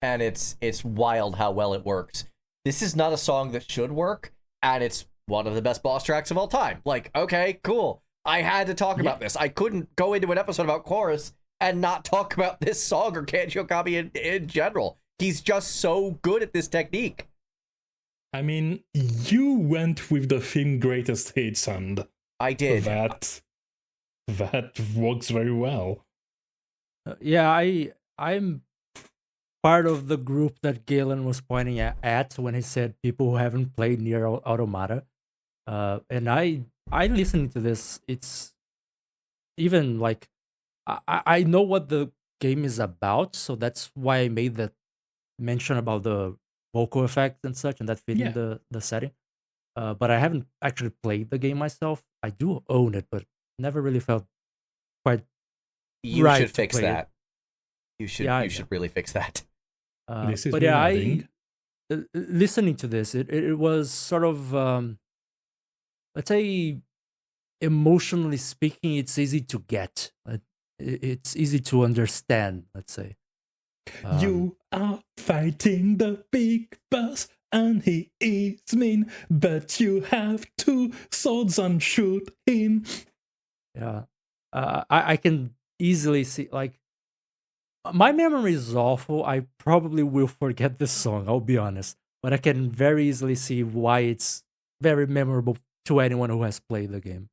and it's wild how well it works. This is not a song that should work, and it's one of the best boss tracks of all time. Like, okay, cool. I had to talk about this. I couldn't go into an episode about Chorus and not talk about this song or Keiichi Okabe in general. He's just so good at this technique. I mean, you went with the theme Greatest Hits, and I did. That works very well. Yeah, I'm part of the group that Galen was pointing at when he said people who haven't played NieR Automata. And I listening to this, it's even like I know what the game is about, so that's why I made that mention about the vocal effects and such, and that fit in the setting. But I haven't actually played the game myself. I do own it, but never really felt quite you right should fix that. It. You should really fix that. This is but yeah, listening to this, it was sort of let's say, emotionally speaking, it's easy to get. It's easy to understand, let's say. You are fighting the big boss, and he is mean, but you have 2 swords and shoot him. Yeah. I can easily see, like, my memory is awful. I probably will forget this song, I'll be honest. But I can very easily see why it's very memorable to anyone who has played the game.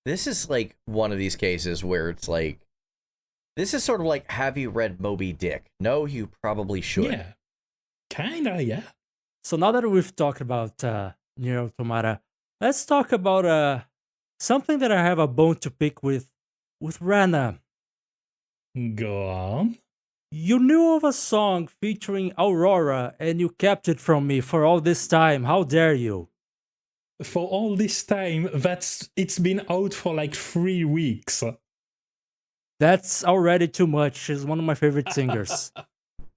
This is like one of these cases where it's like, this is sort of like, have you read Moby Dick? No, you probably should. Yeah, kinda, yeah. So now that we've talked about NieR Automata, let's talk about something that I have a bone to pick with Rana. Go on. You knew of a song featuring AURORA and you kept it from me for all this time. How dare you? For all this time, it's been out for like 3 weeks. That's already too much. She's one of my favorite singers.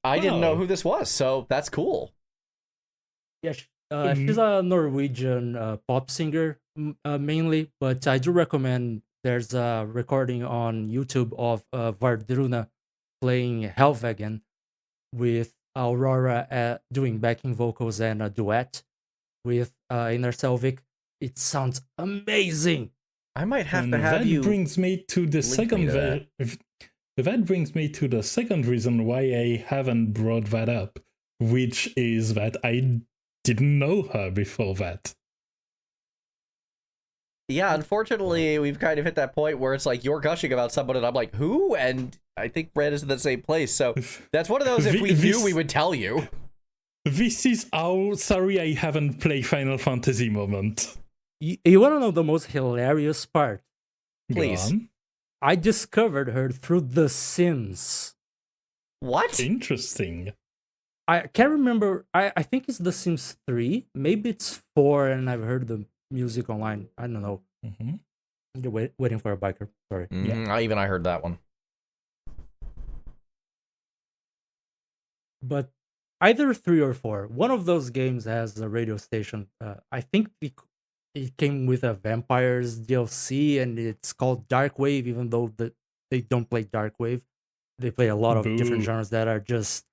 I didn't know Oh. who this was, so that's cool. Yeah, she's a Norwegian pop singer mainly, but I do recommend there's a recording on YouTube of Vardruna playing Helvegen with Aurora doing backing vocals and a duet with Inner Selvik. It sounds amazing. I might have And to have that you. brings me to the link me second. to That brings me to the second reason why I haven't brought that up, which is that I didn't know her before that. Yeah, unfortunately, we've kind of hit that point where it's like you're gushing about someone, and I'm like, who? And I think Red is in the same place. So that's one of those. If we knew, we would tell you. This is how sorry I haven't played Final Fantasy moment. You want to know the most hilarious part? Please. Go on. I discovered her through The Sims. What? Interesting. I can't remember. I think it's The Sims 3. Maybe it's 4, and I've heard the music online. I don't know. Mm-hmm. You're waiting for a biker. Sorry. I heard that one. But either 3 or 4. One of those games has a radio station. I think it came with a Vampires DLC, and it's called Dark Wave, even though they don't play Dark Wave. They play a lot of different Boo. genres that are just,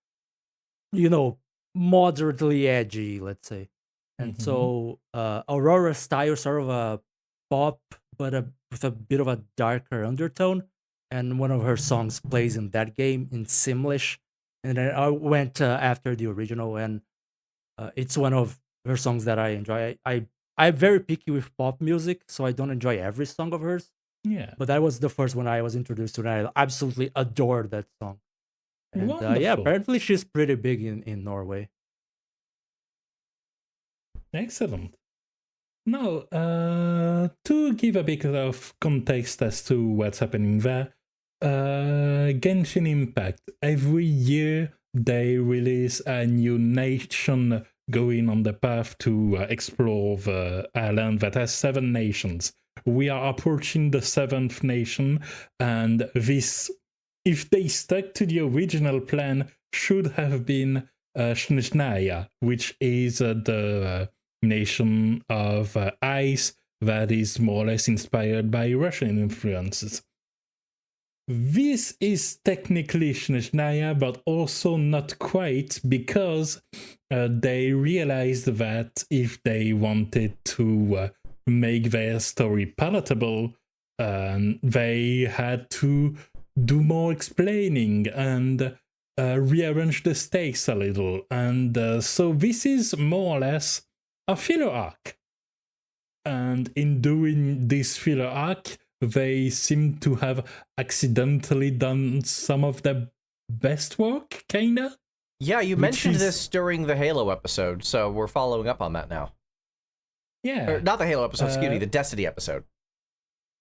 moderately edgy, let's say. And so Aurora style, sort of a pop, but with a bit of a darker undertone. And one of her songs plays in that game in Simlish. And then I went after the original, and it's one of her songs that I enjoy. I'm very picky with pop music, so I don't enjoy every song of hers. Yeah. But that was the first one I was introduced to, and I absolutely adore that song. And yeah, Wonderful. apparently she's pretty big in Norway. Excellent. Now, to give a bit of context as to what's happening there, Genshin Impact, every year they release a new nation going on the path to explore the island that has 7 nations. We are approaching the 7th nation, and this, if they stuck to the original plan, should have been Snezhnaya, which is the nation of ice that is more or less inspired by Russian influences. This is technically Snezhnaya, but also not quite, because they realized that if they wanted to make their story palatable, they had to do more explaining and rearrange the stakes a little. And so this is more or less a filler arc. And in doing this filler arc, they seem to have accidentally done some of the best work, kinda? Yeah, you mentioned this during the Halo episode, so we're following up on that now. Yeah. Or, not the Halo episode, excuse me, the Destiny episode.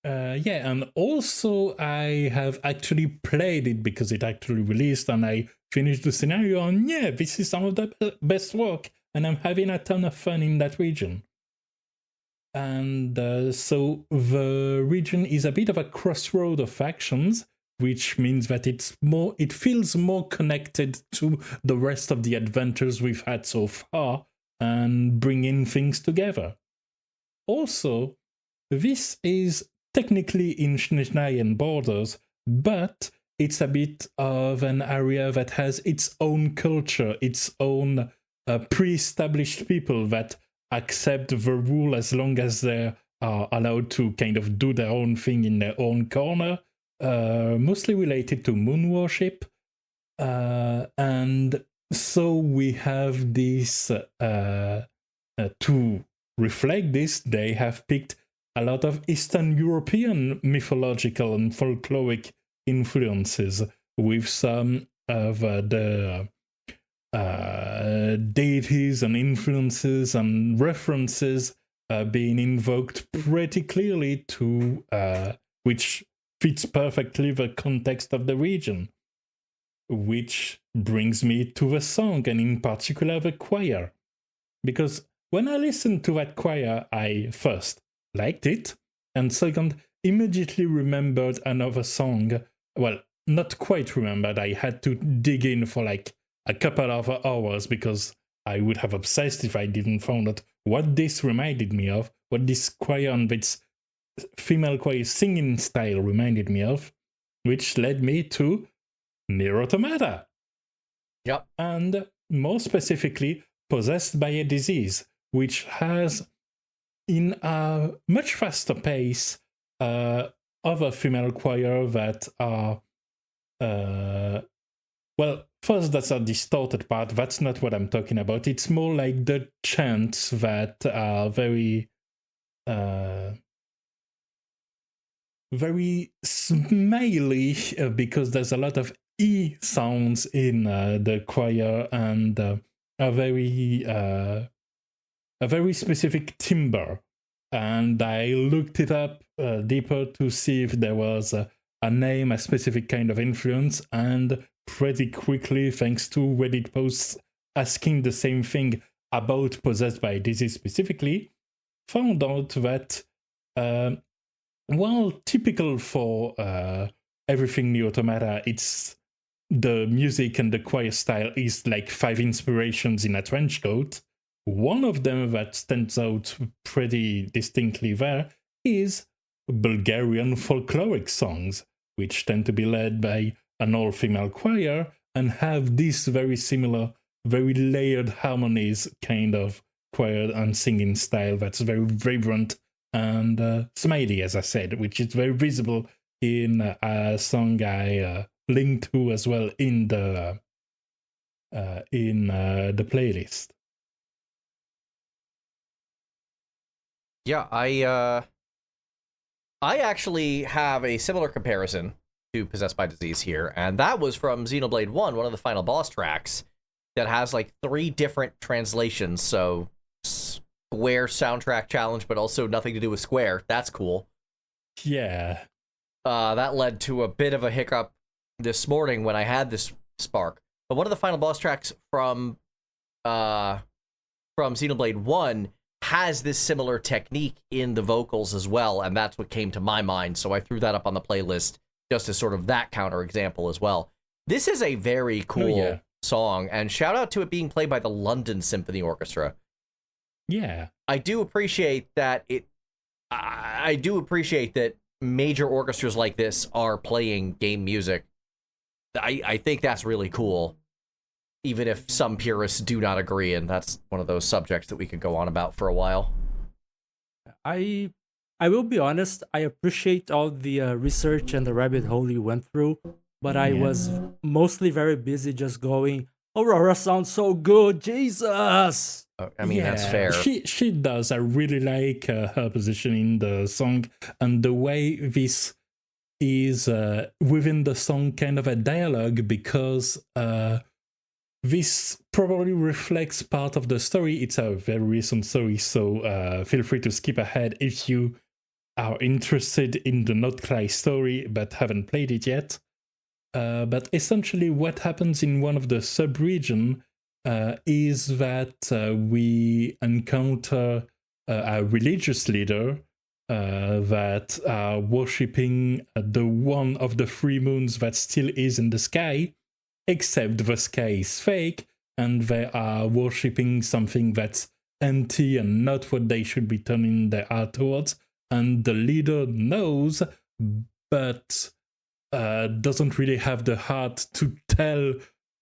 Yeah, and also I have actually played it because it actually released, and I finished the scenario, and yeah, this is some of the best work, and I'm having a ton of fun in that region. And so the region is a bit of a crossroad of factions, which means that it feels more connected to the rest of the adventures we've had so far and bringing things together. Also, this is technically in Snezhnayan borders, but it's a bit of an area that has its own culture, its own pre-established people that accept the rule as long as they are allowed to kind of do their own thing in their own corner, mostly related to moon worship. And so we have this, to reflect this, they have picked a lot of Eastern European mythological and folkloric influences, with some of the deities and influences and references being invoked pretty clearly to which fits perfectly the context of the region. Which brings me to the song, and in particular the choir. Because when I listened to that choir, I first liked it, and second, immediately remembered another song well, not quite remembered. I had to dig in for like a couple of hours because I would have obsessed if I didn't find out what this reminded me of, what this choir and its female choir singing style reminded me of, which led me to NieR Automata. Yep. And more specifically, Possessed by a Disease, which has, in a much faster pace, other female choir that are, well, first, that's a distorted part. That's not what I'm talking about. It's more like the chants that are very smiley because there's a lot of E sounds in the choir and a very specific timbre. And I looked it up deeper to see if there was a name, a specific kind of influence, and pretty quickly, thanks to Reddit posts asking the same thing about Possessed by a Disease specifically, found out that while typical for everything NieR Automata, it's the music and the choir style is like 5 inspirations in a trench coat. One of them that stands out pretty distinctly there is Bulgarian folkloric songs, which tend to be led by an all-female choir and have this very similar, very layered harmonies kind of choir and singing style that's very vibrant and smiley, as I said, which is very visible in a song I linked to as well in the playlist. Yeah, I actually have a similar comparison to Possessed by Disease here, and that was from Xenoblade 1, one of the final boss tracks, that has like 3 different translations, so Square soundtrack challenge, but also nothing to do with Square. That's cool. Yeah. That led to a bit of a hiccup this morning when I had this spark. But one of the final boss tracks from Xenoblade 1 has this similar technique in the vocals as well, and that's what came to my mind, so I threw that up on the playlist just as sort of that counterexample as well. This is a very cool song, and shout out to it being played by the London Symphony Orchestra. Yeah. I do appreciate that major orchestras like this are playing game music. I think that's really cool, even if some purists do not agree, and that's one of those subjects that we could go on about for a while. I will be honest, I appreciate all the research and the rabbit hole you went through, but I was mostly very busy just going, Aurora sounds so good, Jesus! I mean, that's fair. She does. I really like her position in the song and the way this is within the song kind of a dialogue, because this probably reflects part of the story. It's a very recent story, so feel free to skip ahead if you are interested in the Nod-Krai story but haven't played it yet. But essentially what happens in one of the sub-regions is that we encounter a religious leader that are worshipping the one of the 3 moons that still is in the sky, except the sky is fake, and they are worshipping something that's empty and not what they should be turning their heart towards. And the leader knows, but doesn't really have the heart to tell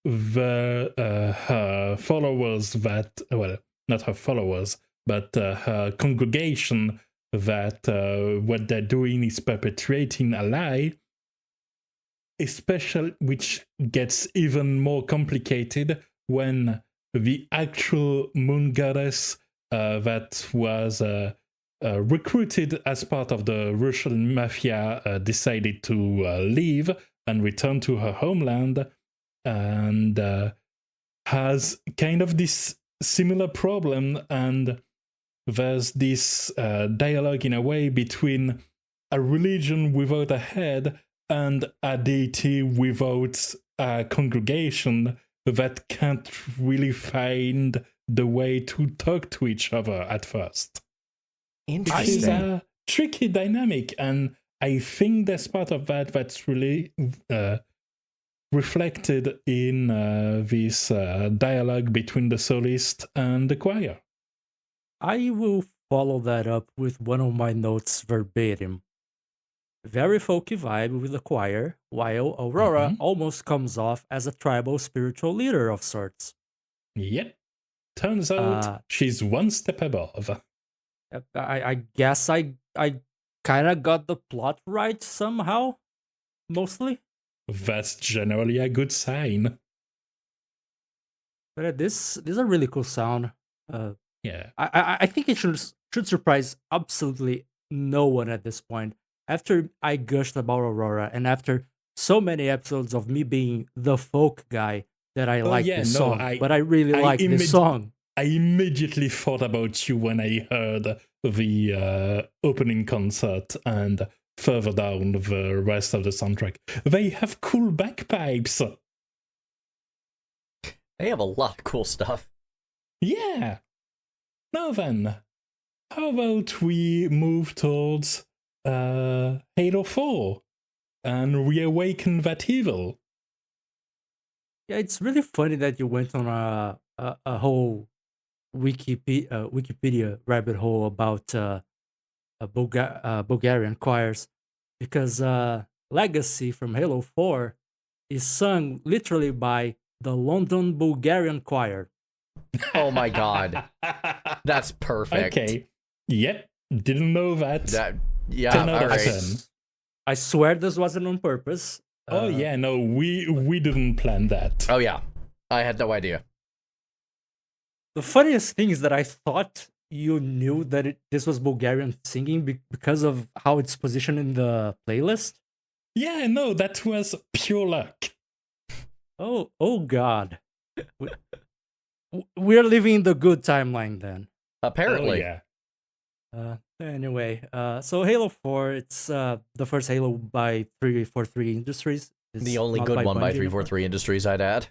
her followers that, well, not her followers, but her congregation that what they're doing is perpetuating a lie, especially, which gets even more complicated when the actual moon goddess that was recruited as part of the Russian mafia decided to leave and return to her homeland, and has kind of this similar problem. And there's this dialogue in a way between a religion without a head and a deity without a congregation that can't really find the way to talk to each other at first. Interesting. It's a tricky dynamic, and I think there's part of that that's really reflected in this dialogue between the solist and the choir. I will follow that up with one of my notes verbatim. Very folky vibe with the choir, while Aurora almost comes off as a tribal spiritual leader of sorts. Yep. Turns out she's one step above. I guess I kind of got the plot right somehow, mostly. That's generally a good sign. But this is a really cool sound. Yeah. I think it should surprise absolutely no one at this point. After I gushed about Aurora, and after so many episodes of me being the folk guy that I like this song, but I really like this song. I immediately thought about you when I heard the opening concert and further down the rest of the soundtrack. They have cool bagpipes. They have a lot of cool stuff. Yeah. Now then, how about we move towards Halo 4 and reawaken that evil? Yeah, it's really funny that you went on a whole Wikipedia rabbit hole about Bulgarian choirs, because Legacy from Halo 4 is sung literally by the London Bulgarian Choir. Oh my god. That's perfect. Okay. Yep. Didn't know that. Yeah, 10 out of right. 10. I swear this wasn't on purpose. Oh yeah, no, we didn't plan that. Oh yeah. I had no idea. The funniest thing is that I thought you knew that this was Bulgarian singing because of how it's positioned in the playlist. Yeah, no, that was pure luck. Oh God. We're living the good timeline then. Apparently. Oh, yeah. Anyway, so Halo 4, it's the first Halo by 343 Industries. It's The only good one by 343 Industries, I'd add.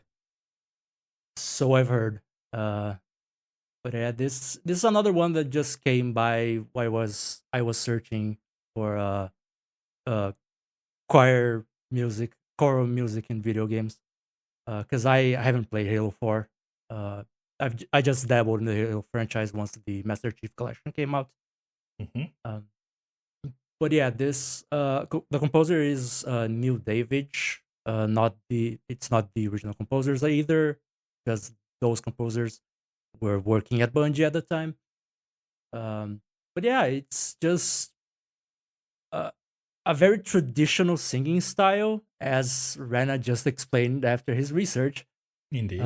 So I've heard. But yeah, this is another one that just came by while I was searching for choral music in video games. Because I haven't played Halo 4. I just dabbled in the Halo franchise once the Master Chief Collection came out. Mm-hmm. But yeah, this the composer is Neil Davidge. It's not the original composers either, because those composers were working at Bungie at the time. But yeah, it's just a very traditional singing style, as Rana just explained after his research. Indeed.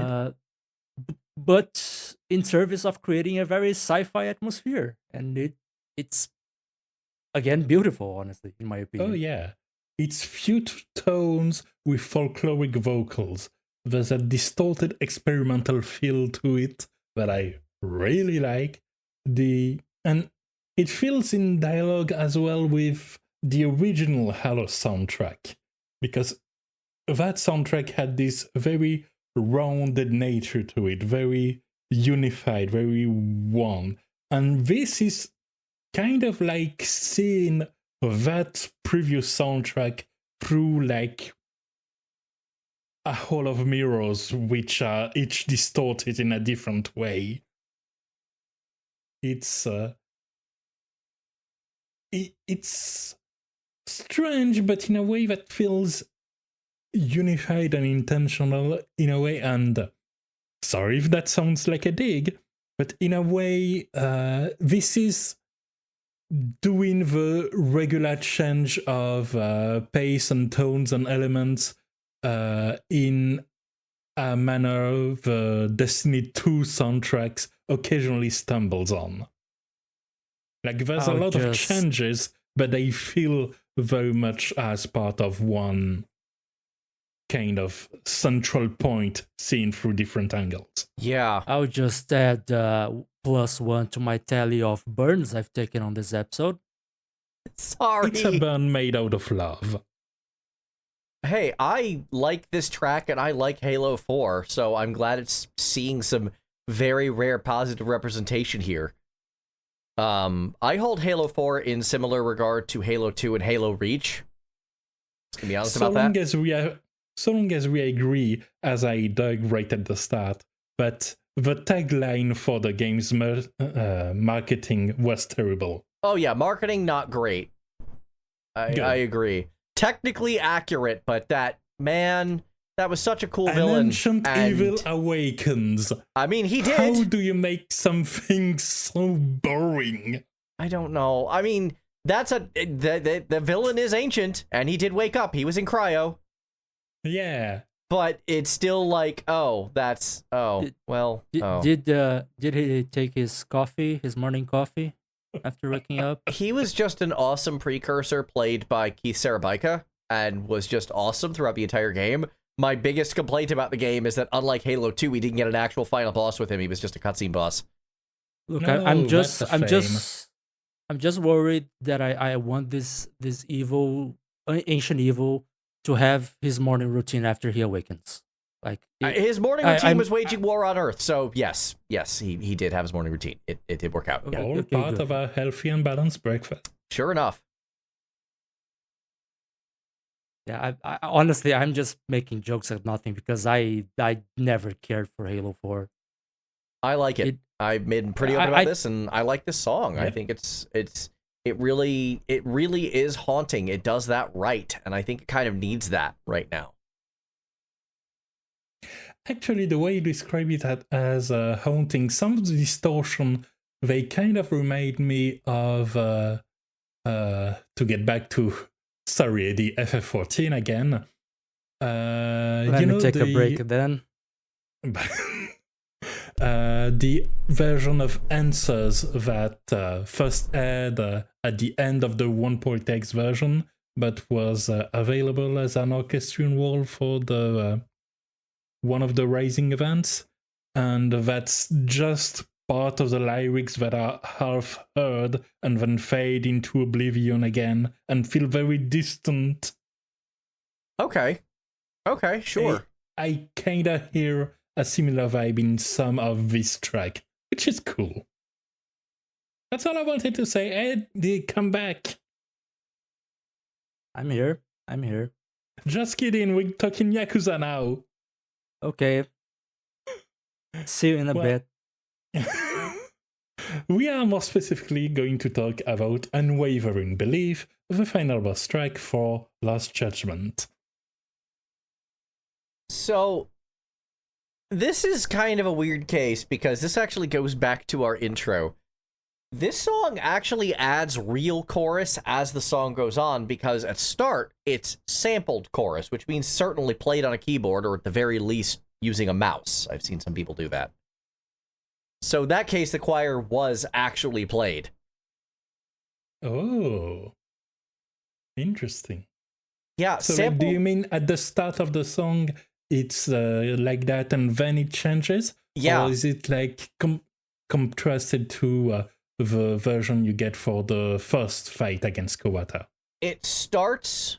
But in service of creating a very sci-fi atmosphere, and it's again beautiful, honestly, in my opinion. Oh yeah, it's few tones with folkloric vocals. There's a distorted experimental feel to it that I really like. And it feels in dialogue as well with the original Halo soundtrack, because that soundtrack had this very rounded nature to it, very unified, very one. And this is kind of like seeing that previous soundtrack through like a hall of mirrors, which are each distorted in a different way. It's strange, but in a way that feels unified and intentional in a way. And sorry if that sounds like a dig, but in a way, this is doing the regular change of pace and tones and elements in a manner the Destiny 2 soundtracks occasionally stumbles on. Like, there's a lot of changes, but they feel very much as part of one kind of central point seen through different angles. Yeah. I'll just add +1 to my tally of burns I've taken on this episode. Sorry. It's a burn made out of love. Hey, I like this track and I like Halo 4, so I'm glad it's seeing some very rare positive representation here. I hold Halo 4 in similar regard to Halo 2 and Halo Reach. Let's be honest about that. So long as we agree, as I dug right at the start, but the tagline for the game's marketing was terrible. Oh yeah, marketing not great. I agree. Technically accurate, but that was such a cool villain. Ancient Evil Awakens. I mean, he did. How do you make something so boring? I don't know. I mean, the villain is ancient, and he did wake up. He was in cryo. Yeah. But it's still like, Did he take his morning coffee after waking up? He was just an awesome precursor played by Keith Sarabaika and was just awesome throughout the entire game. My biggest complaint about the game is that unlike Halo 2, we didn't get an actual final boss with him. He was just a cutscene boss. Look, No, I'm that's a just worried that I want this evil, ancient evil, to have his morning routine after he awakens. Like his morning routine was waging war on Earth. So yes, he did have his morning routine. It did work out. Okay. All part of a healthy and balanced breakfast. Sure enough. Yeah, I honestly, I'm just making jokes at nothing because I never cared for Halo 4. I like it. I've been pretty open about this, and I like this song. Yeah. I think it really is haunting. It does that right, and I think it kind of needs that right now. Actually, the way you describe it as haunting, some of the distortion, they kind of remind me of, to get back to, the FF14 again. Let me take a break then. The version of Answers that first aired at the end of the 1.x version, but was available as an orchestrion wall for the one of the Rising events, and that's just part of the lyrics that are half heard and then fade into oblivion again and feel very distant. Okay, sure. I kinda hear a similar vibe in some of this track, which is cool. That's all I wanted to say. Ed, come back. I'm here. Just kidding, we're talking Yakuza now. Okay. See you in a bit. We are more specifically going to talk about Unwavering Belief, the final boss track for Lost Judgment. So, this is kind of a weird case because this actually goes back to our intro. This song actually adds real chorus as the song goes on because at start, it's sampled chorus, which means certainly played on a keyboard or at the very least using a mouse. I've seen some people do that. So in that case, the choir was actually played. Oh. Interesting. Yeah, so do you mean at the start of the song, it's like that and then it changes? Yeah. Or is it like contrasted to the version you get for the first fight against Kawata? It starts...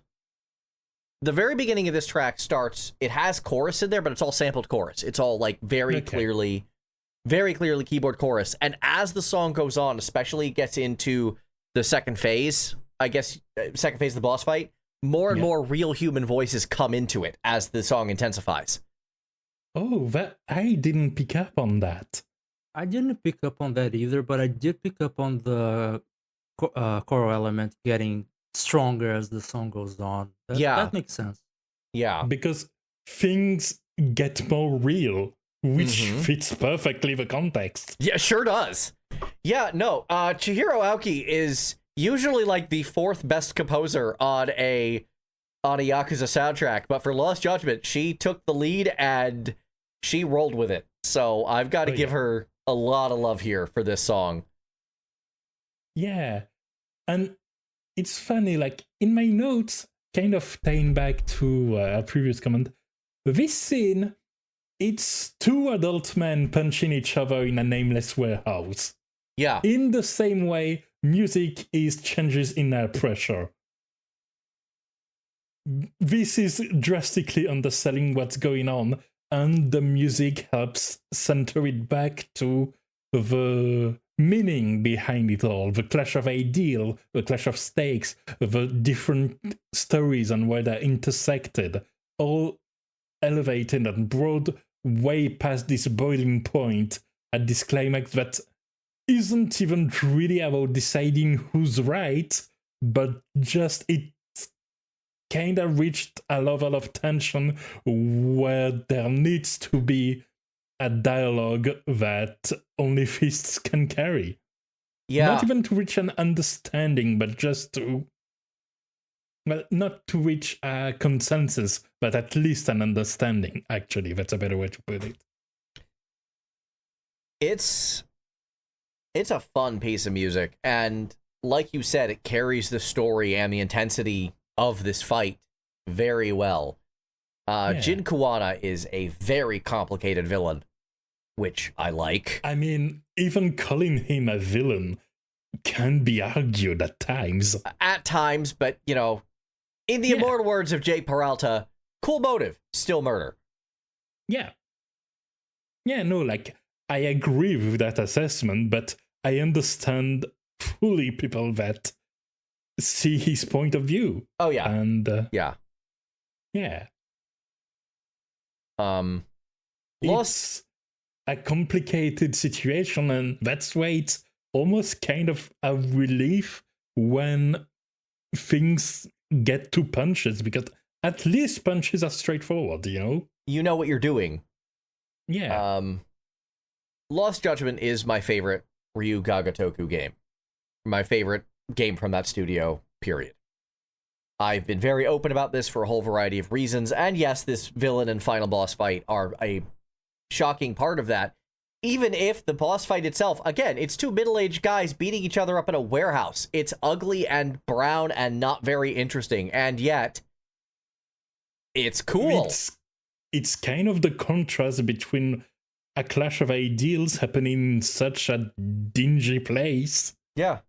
The very beginning of this track starts... It has chorus in there, but it's all sampled chorus. It's all like very clearly keyboard chorus. And as the song goes on, especially gets into the second phase, I guess, second phase of the boss fight, more and more real human voices come into it as the song intensifies. Oh, that I didn't pick up on that. I didn't pick up on that either, but I did pick up on the choral element getting stronger as the song goes on. That makes sense. Yeah. Because things get more real, which fits perfectly the context. Yeah, sure does. Yeah, no, Chihiro Aoki is usually like the fourth best composer on a Yakuza soundtrack, but for Lost Judgment, she took the lead and she rolled with it. So I've got to give her a lot of love here for this song. Yeah. And it's funny, like in my notes, kind of tying back to a previous comment, this scene, it's two adult men punching each other in a nameless warehouse. Yeah. In the same way, music is changes in air pressure. This is drastically underselling what's going on, and the music helps center it back to the meaning behind it all, the clash of ideal, the clash of stakes, the different stories and where they're intersected, all elevated and brought way past this boiling point at this climax that isn't even really about deciding who's right, but just it kind of reached a level of tension where there needs to be a dialogue that only fists can carry. Yeah. Not even to reach an understanding, but just to... Well, not to reach a consensus, but at least an understanding, actually. That's a better way to put it. It's a fun piece of music, and like you said, it carries the story and the intensity of this fight very well. Jin Kuwana is a very complicated villain, which I like. I mean, even calling him a villain can be argued at times. At times, but, you know, in the immortal words of Jay Peralta, cool motive, still murder. Yeah. Yeah, no, like, I agree with that assessment, but I understand fully people that see his point of view. Oh, yeah. And, yeah. Yeah. It's a complicated situation, and that's why it's almost kind of a relief when things get to punches, because at least punches are straightforward, you know? You know what you're doing. Yeah. Lost Judgment is my favorite Ryu ga Gotoku game. My favorite game from that studio, period. I've been very open about this for a whole variety of reasons, and yes, this villain and final boss fight are a shocking part of that. Even if the boss fight itself, again, it's two middle-aged guys beating each other up in a warehouse. It's ugly and brown and not very interesting, and yet it's cool. It's kind of the contrast between a clash of ideals happening in such a dingy place. Yeah.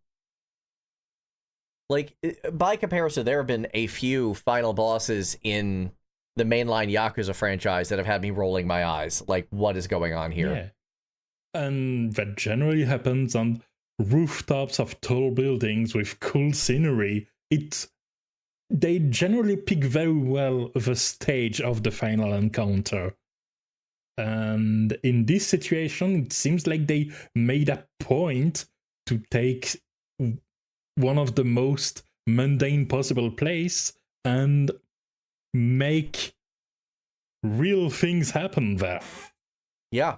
Like, by comparison, there have been a few final bosses in the mainline Yakuza franchise that have had me rolling my eyes. Like, what is going on here? Yeah. And that generally happens on rooftops of tall buildings with cool scenery. They generally pick very well the stage of the final encounter. And in this situation, it seems like they made a point to take one of the most mundane possible place and make real things happen there. Yeah.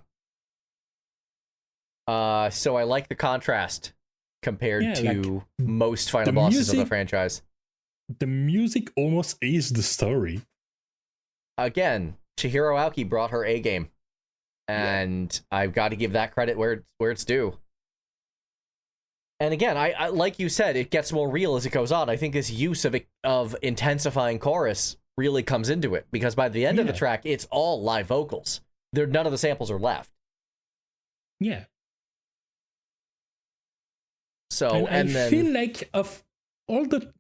So I like the contrast compared to most final bosses of the franchise. The music almost is the story. Again, Chihiro Aoki brought her A game. And I've got to give that credit where it's due. And again, I like you said, it gets more real as it goes on. I think this use of intensifying chorus really comes into it, because by the end of the track, it's all live vocals. None of the samples are left. Yeah. So I feel like of all the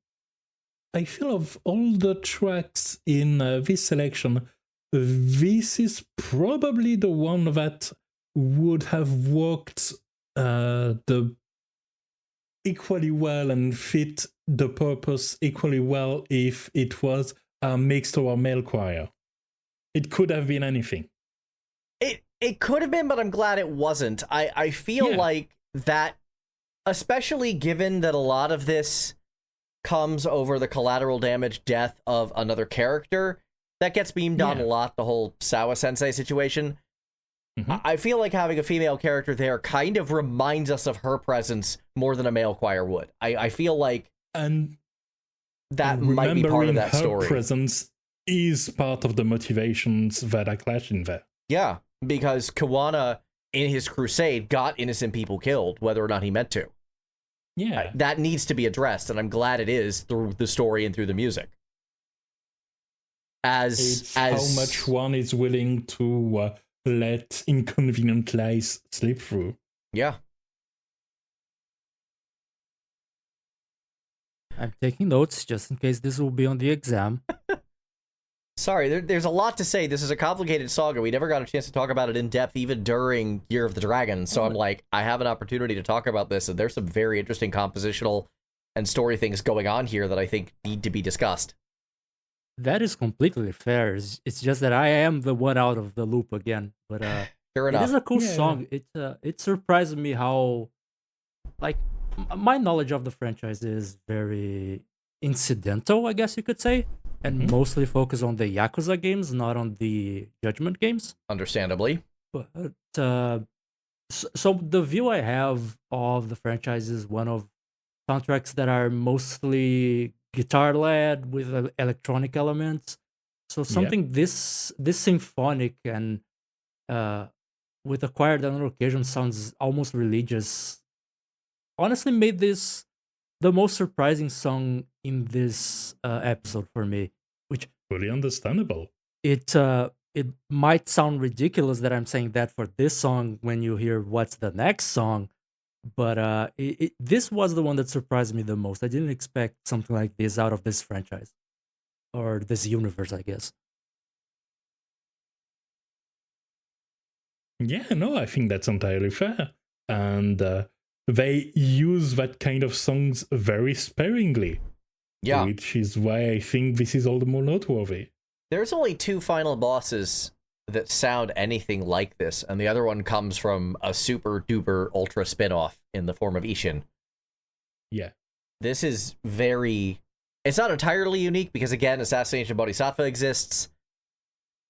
tracks in this selection, this is probably the one that would have worked the equally well and fit the purpose equally well if it was a mixed or a male choir. It could have been anything. It could have been, but I'm glad it wasn't. I feel like that, especially given that a lot of this comes over the collateral damage death of another character, that gets beamed on a lot, the whole Sawa Sensei situation. Mm-hmm. I feel like having a female character there kind of reminds us of her presence more than a male choir would. I feel like that might be part of that story. Her presence is part of the motivations that are clashing there. Yeah, because Kawana, in his crusade, got innocent people killed, whether or not he meant to. Yeah. That needs to be addressed, and I'm glad it is through the story and through the music. As how much one is willing to let inconvenient lies slip through. Yeah. I'm taking notes just in case this will be on the exam. Sorry, there's a lot to say. This is a complicated saga. We never got a chance to talk about it in depth, even during Year of the Dragon. So I'm like, I have an opportunity to talk about this, and there's some very interesting compositional and story things going on here that I think need to be discussed. That is completely fair. It's just that I am the one out of the loop again. But Fair it enough. is a cool song. It surprised me how, like, my knowledge of the franchise is very incidental, I guess you could say, and mostly focused on the Yakuza games, not on the Judgment games. Understandably. But so the view I have of the franchise is one of soundtracks that are mostly guitar led with electronic elements. So something this symphonic and with a choir that on occasion sounds almost religious honestly made this the most surprising song in this episode for me, which Fully understandable. it might sound ridiculous that I'm saying that for this song when you hear what's the next song, but this was the one that surprised me the most. I didn't expect something like this out of this franchise or this universe, I guess. Yeah, no, I think that's entirely fair. And they use that kind of songs very sparingly. Yeah. Which is why I think this is all the more noteworthy. There's only 2 final bosses that sound anything like this, and the other one comes from a super duper ultra spin-off in the form of Ishin. Yeah. This is very... It's not entirely unique because, again, Assassination Bodhisattva exists.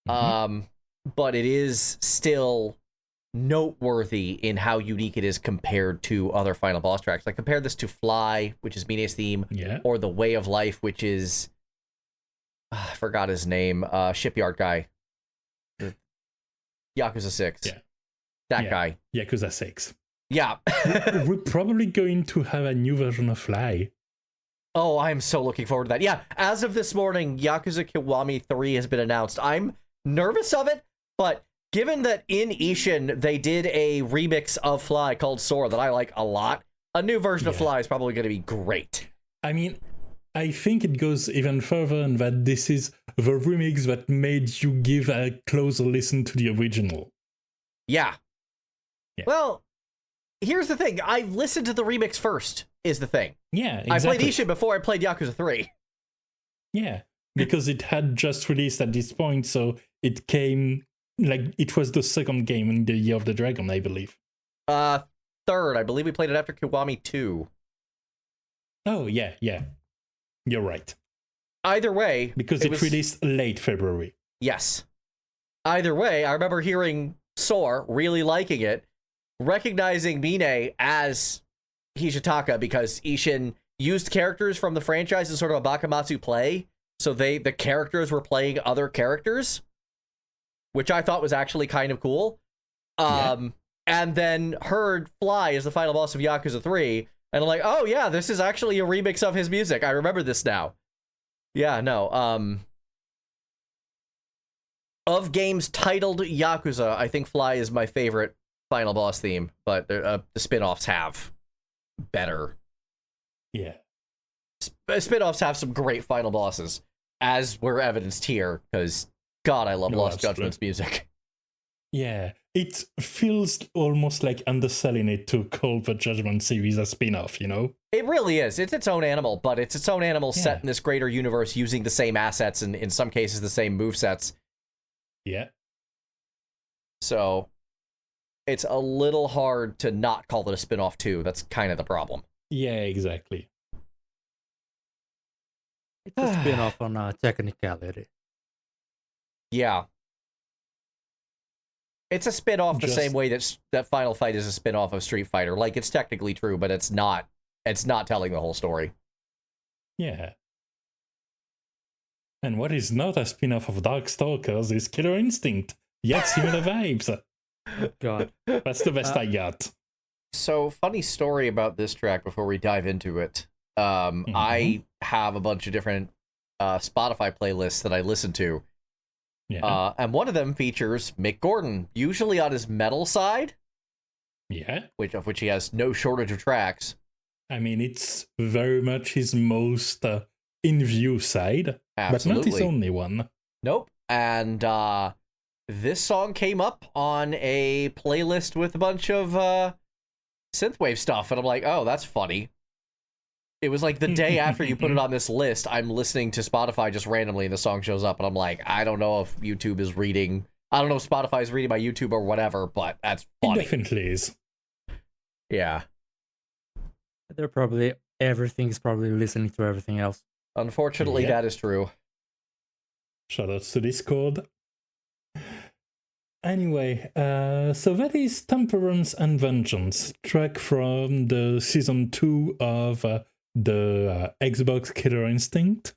But it is still noteworthy in how unique it is compared to other final boss tracks. Like, compare this to Fly, which is Mine's theme, or The Way of Life, which is... I forgot his name. Shipyard guy. Yakuza 6. Yeah. That guy. Yakuza 6. Yeah. We're probably going to have a new version of Fly. Oh, I'm so looking forward to that. Yeah, as of this morning, Yakuza Kiwami 3 has been announced. I'm nervous of it, but given that in Ishin they did a remix of Fly called Sora that I like a lot, a new version of Fly is probably going to be great. I mean, I think it goes even further in that this is the remix that made you give a closer listen to the original. Yeah. Well, here's the thing. I listened to the remix first, is the thing. Yeah, exactly. I played Ishin before I played Yakuza 3. Yeah, because it had just released at this point, so it came, like, it was the second game in the Year of the Dragon, I believe. Third. I believe we played it after Kiwami 2. Oh, yeah. You're right. Either way... Because it released late February. Yes. Either way, I remember hearing Sora, really liking it, recognizing Mine as Hijitaka because Ishin used characters from the franchise as sort of a Bakamatsu play, so the characters were playing other characters, which I thought was actually kind of cool. And then heard Fly as the final boss of Yakuza 3, and I'm like, oh yeah, this is actually a remix of his music. I remember this now. Yeah, no. Of games titled Yakuza, I think Fly is my favorite final boss theme, but the spin-offs have better. Yeah. Spin-offs have some great final bosses, as were evidenced here, because, God, I love Lost Judgment's music. Yeah, it feels almost like underselling it to call the Judgment series a spin-off, you know? It really is. It's its own animal, but it's its own animal set in this greater universe using the same assets and, in some cases, the same movesets. Yeah. So, it's a little hard to not call it a spin-off, too. That's kind of the problem. Yeah, exactly. It's a spin-off on technicality. Yeah. It's a spin-off the same way that Final Fight is a spin-off of Street Fighter. Like, it's technically true, but it's not telling the whole story. Yeah. And what is not a spin-off of Darkstalkers is Killer Instinct. Yet similar vibes. God. That's the best I got. So, funny story about this track before we dive into it. I have a bunch of different Spotify playlists that I listen to. Yeah. And one of them features Mick Gordon, usually on his metal side. Yeah. Of which he has no shortage of tracks. I mean, it's very much his most in-view side. Absolutely. But not his only one. Nope. And this song came up on a playlist with a bunch of synthwave stuff, and I'm like, oh, that's funny. It was like the day after you put it on this list, I'm listening to Spotify just randomly, and the song shows up, and I'm like, I don't know if YouTube is reading. I don't know if Spotify is reading my YouTube or whatever, but that's funny. It definitely is. Yeah. Everything's probably listening to everything else. Unfortunately, that is true. Shoutouts to Discord. Anyway, so that is Temperance and Vengeance, track from the season 2 of the Xbox Killer Instinct.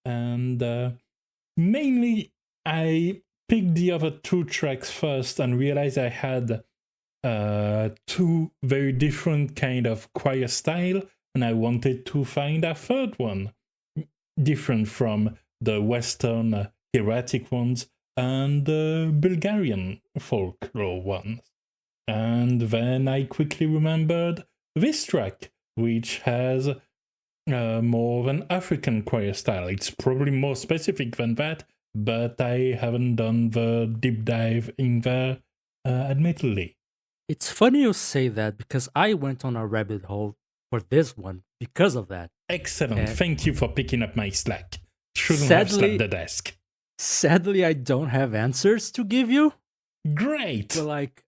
And mainly, I picked the other 2 tracks first and realized I had 2 very different kind of choir style, and I wanted to find a third one, different from the Western erratic ones and the Bulgarian folklore ones. And then I quickly remembered this track, which has more of an African choir style. It's probably more specific than that, but I haven't done the deep dive in there, admittedly. It's funny you say that because I went on a rabbit hole for this one because of that. Excellent. Thank you for picking up my slack. Shouldn't have slapped the desk. Sadly, I don't have answers to give you. Great. But like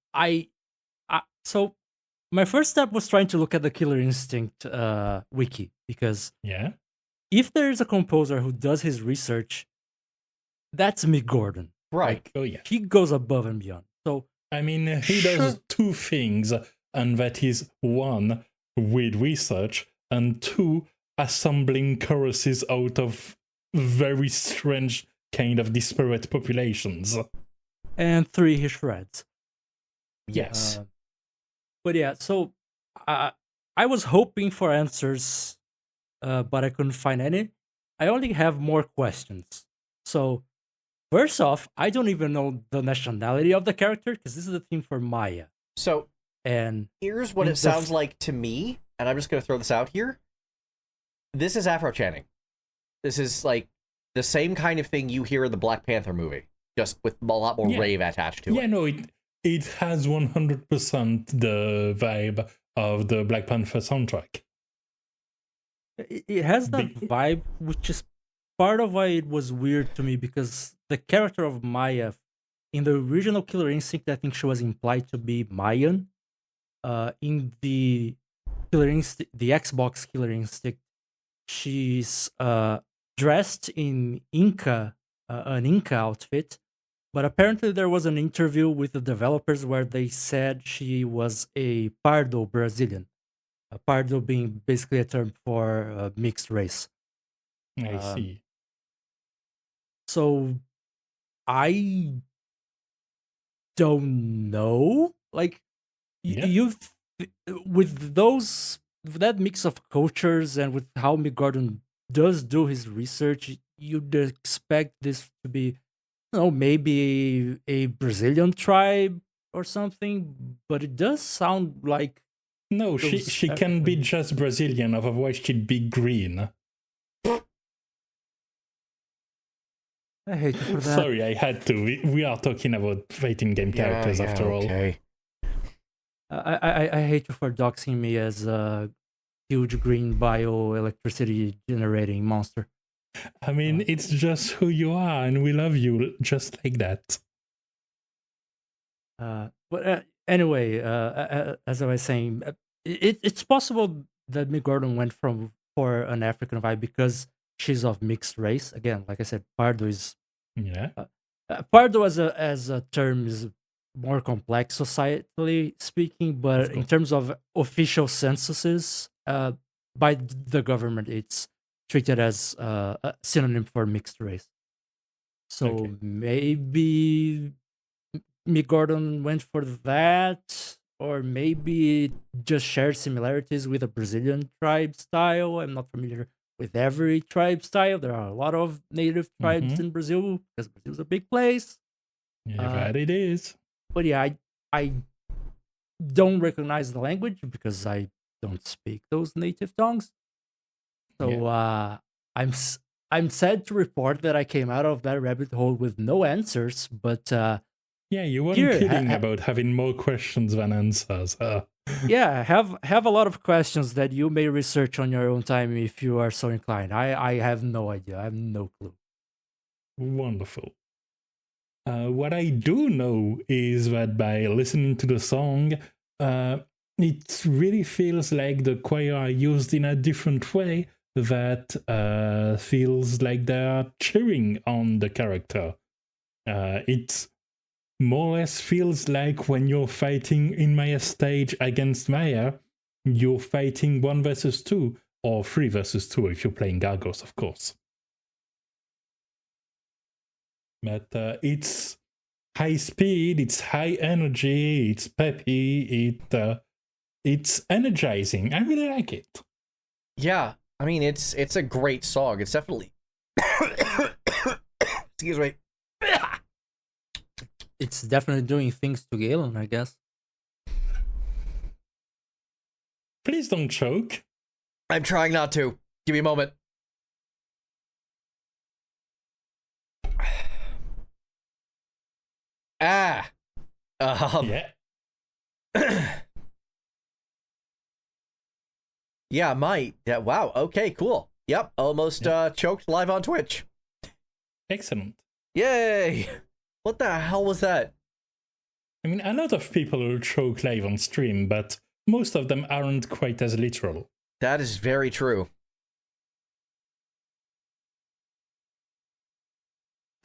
so my first step was trying to look at the Killer Instinct wiki, because if there is a composer who does his research, that's Mick Gordon. Right. Like, he goes above and beyond. So I mean, he does 2 things, and that is 1, with research, and 2, assembling choruses out of very strange kind of disparate populations. And 3, he shreds. Yes. But yeah, so I was hoping for answers, but I couldn't find any. I only have more questions. So first off, I don't even know the nationality of the character, because this is the theme for Maya. So, and here's what it sounds like to me, and I'm just going to throw this out here. This is Afro chanting. This is like the same kind of thing you hear in the Black Panther movie, just with a lot more rave attached to it. Yeah, no, it has 100% the vibe of the Black Panther soundtrack. It has that vibe, which is part of why it was weird to me, because the character of Maya in the original Killer Instinct, I think she was implied to be Mayan. In the Xbox Killer Instinct, she's dressed in an Inca outfit, but apparently there was an interview with the developers where they said she was a Pardo Brazilian. A Pardo being basically a term for mixed race. I see. So I don't know. Like with that mix of cultures and with how Mick Gordon does do his research, you'd expect this to be, maybe a Brazilian tribe or something, but it does sound like no, she can be just Brazilian, otherwise she'd be green. I hate you for that. Sorry, I had to. We are talking about fighting game characters after all. Okay. I hate you for doxing me as a huge green bioelectricity generating monster. I mean, it's just who you are, and we love you just like that. But anyway, as I was saying, it's possible that Mick Gordon went for an African vibe because she's of mixed race. Again, like I said, Pardo is Pardo as a term is more complex societally speaking, but in terms of official censuses, by the government, it's treated as a synonym for mixed race. So maybe Mick Gordon went for that, or maybe just shared similarities with a Brazilian tribe style. I'm not familiar with every tribe style. There are a lot of native tribes in Brazil, because Brazil's a big place. Yeah, that it is. But yeah, I don't recognize the language because I don't speak those native tongues. So I I'm sad to report that I came out of that rabbit hole with no answers, but Yeah, you weren't here, kidding about having more questions than answers. yeah, have a lot of questions that you may research on your own time if you are so inclined. I have no idea. I have no clue. Wonderful. What I do know is that by listening to the song, it really feels like the choir are used in a different way that feels like they are cheering on the character. It more or less feels like when you're fighting in Maya stage against Maya, you're fighting 1 versus 2, or 3 versus 2 if you're playing Gargos, of course. But it's high speed, it's high energy, it's peppy, it's energizing. I really like it. Yeah, I mean it's a great song. It's definitely excuse me. It's definitely doing things to Galen, I guess. Please don't choke. I'm trying not to. Give me a moment. Ah. Yeah. Yeah, might. Yeah, wow. Okay, cool. Yep, almost choked live on Twitch. Excellent. Yay! What the hell was that? I mean, a lot of people will choke live on stream, but most of them aren't quite as literal. That is very true.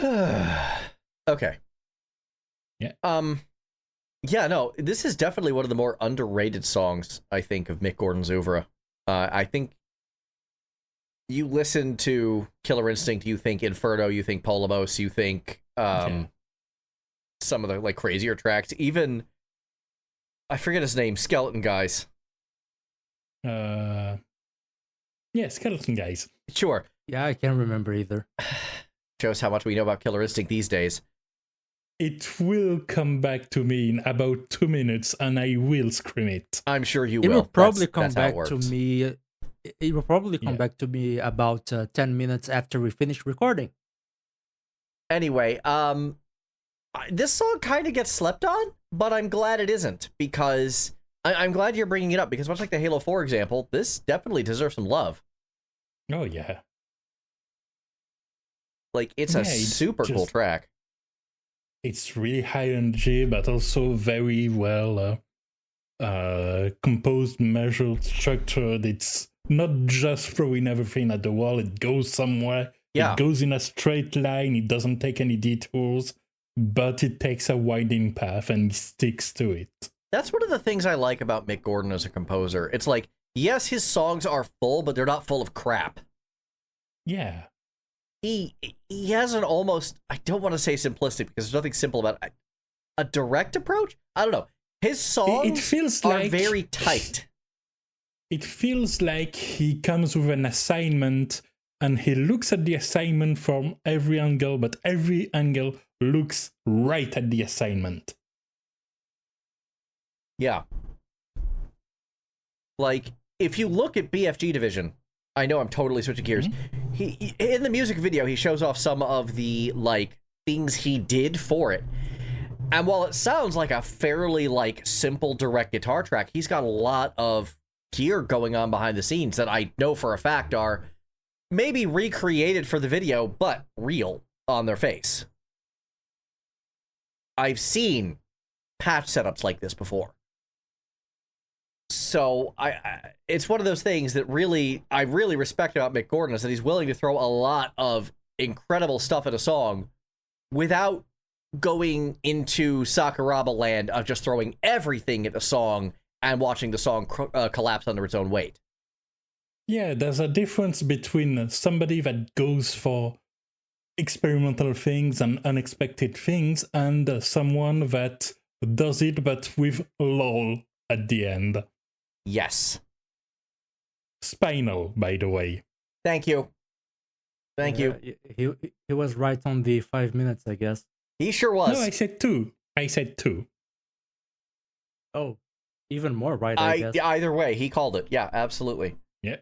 Okay. Yeah. Yeah, no, this is definitely one of the more underrated songs, I think, of Mick Gordon's oeuvre. I think you listen to Killer Instinct, you think Inferno, you think Polymos, you think some of the like crazier tracks. Even I forget his name, Skeleton Guys. Yeah, Skeleton Guys. Sure. Yeah, I can't remember either. Shows how much we know about Killer Instinct these days. It will come back to me in about 2 minutes, and I will scream it. I'm sure you It will. will probably That's come how it back to works. me. It will probably come Yeah. back to me about 10 minutes after we finish recording. Anyway, this song kind of gets slept on, but I'm glad it isn't, because I'm glad you're bringing it up, because much like the Halo 4 example, this definitely deserves some love. Oh, yeah. Like, it's a super cool track. It's really high energy, but also very well composed, measured, structured. It's not just throwing everything at the wall. It goes somewhere. Yeah. It goes in a straight line. It doesn't take any detours, but it takes a winding path and sticks to it. That's one of the things I like about Mick Gordon as a composer. It's like, yes, his songs are full, but they're not full of crap. Yeah. He has an almost, I don't want to say simplistic, because there's nothing simple about it, a direct approach? I don't know. His songs It feels are like very tight. It feels like he comes with an assignment and he looks at the assignment from every angle, but every angle looks right at the assignment. Yeah. Like, if you look at BFG Division, I know I'm totally switching gears. He in the music video, he shows off some of the, like, things he did for it. And while it sounds like a fairly, like, simple direct guitar track, he's got a lot of gear going on behind the scenes that I know for a fact are maybe recreated for the video, but real on their face. I've seen patch setups like this before. So it's one of those things that I really respect about Mick Gordon, is that he's willing to throw a lot of incredible stuff at a song without going into Sakuraba land of just throwing everything at the song and watching the song collapse under its own weight. Yeah, there's a difference between somebody that goes for experimental things and unexpected things and someone that does it but with lol at the end. Yes. Spinal, by the way. Thank you. Thank you. He was right on the 5 minutes, I guess. He sure was. No, I said 2. I said 2. Oh, even more right, I guess. Either way, he called it. Yeah, absolutely. Yeah.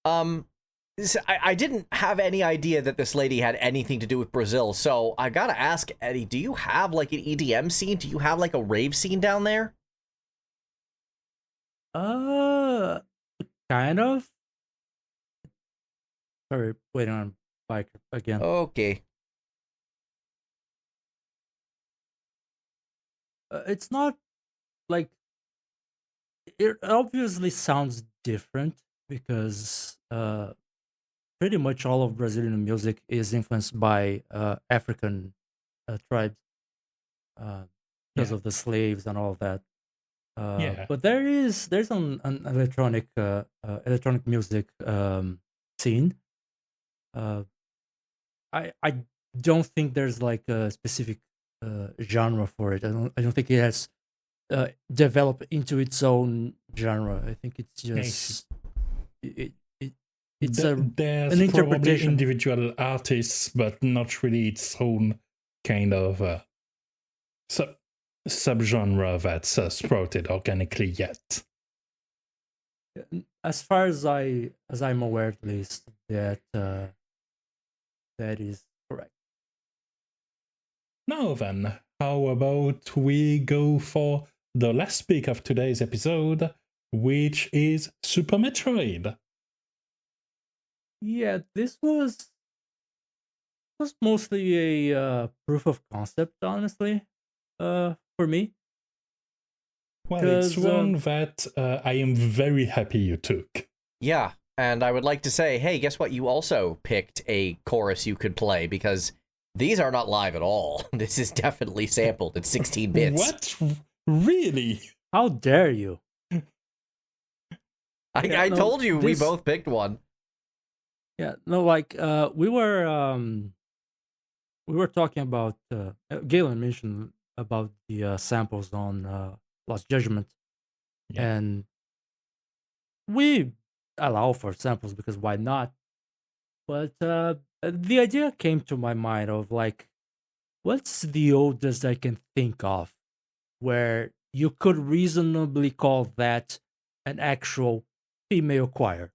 I didn't have any idea that this lady had anything to do with Brazil, so I gotta ask, Eddie, do you have like an EDM scene? Do you have like a rave scene down there? Kind of. Sorry, waiting on bike again. Okay. It's not like it obviously sounds different because pretty much all of Brazilian music is influenced by African tribes because Yeah. of the slaves and all of that. Yeah. But there's an electronic music scene. I don't think there's like a specific genre for it. I don't think it has developed into its own genre. I think it's just it, it it's There's an probably interpretation. individual artists, but not really its own kind of subgenre that's sprouted organically yet. As far as I'm aware, at least that is correct. Now then, how about we go for the last pick of today's episode, which is Super Metroid. Yeah, this was mostly a proof of concept, honestly, for me. Well, it's 'Cause, one that I am very happy you took. Yeah, and I would like to say, hey, guess what? You also picked a chorus you could play because these are not live at all. This is definitely sampled at 16 bits. What? Really? How dare you? I no, told you we this- both picked one. Yeah, no, like we were talking about Galen mentioned about the samples on Lost Judgment, Yeah. and we allow for samples because why not? But the idea came to my mind of like, what's the oldest I can think of where you could reasonably call that an actual female choir?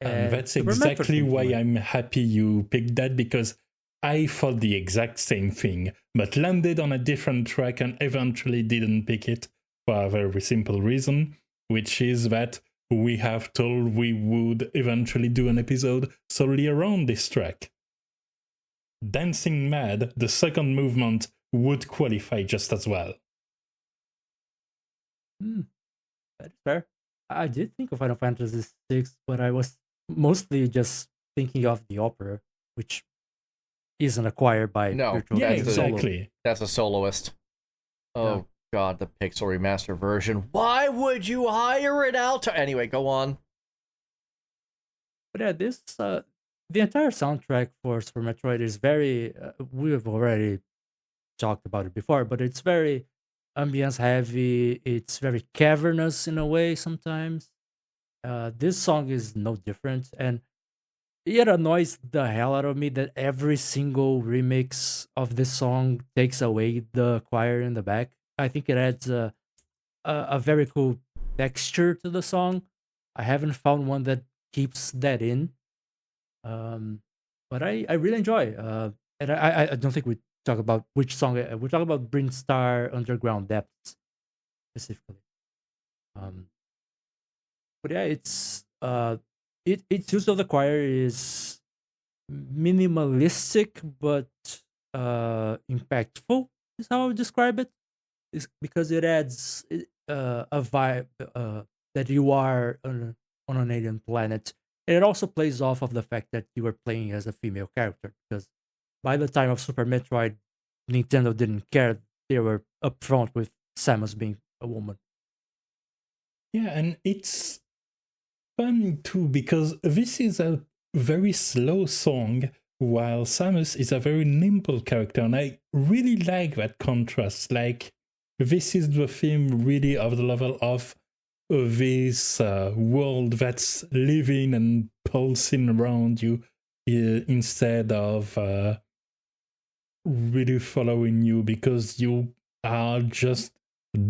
And that's Super Metroid exactly came to why mind. I'm happy you picked that, because I thought the exact same thing, but landed on a different track and eventually didn't pick it for a very simple reason, which is that we have told we would eventually do an episode solely around this track. Dancing Mad, the second movement, would qualify just as well. That is fair. I did think of Final Fantasy VI, but I was mostly just thinking of the opera, which isn't acquired by No, Virtual Yeah, that's Console. exactly. That's a soloist. Oh, God, the Pixel Remaster version. Why would you hire it out? Anyway, go on. But yeah, this the entire soundtrack for Super Metroid is very. We've already talked about it before, but it's very ambience heavy. It's very cavernous in a way sometimes. This song is no different, and it annoys the hell out of me that every single remix of this song takes away the choir in the back. I think it adds a very cool texture to the song. I haven't found one that keeps that in. But I really enjoy. And I don't think we talk about which song. We talk about Brinstar Underground Depths specifically. But yeah, its use of the choir is minimalistic but impactful. Is how I would describe it. Is because it adds a vibe that you are on an alien planet. And it also plays off of the fact that you were playing as a female character. Because by the time of Super Metroid, Nintendo didn't care. They were upfront with Samus being a woman. Yeah, and it's fun too, because this is a very slow song, while Samus is a very nimble character, and I really like that contrast. Like, this is the theme really of the level of this world that's living and pulsing around you instead of really following you, because you are just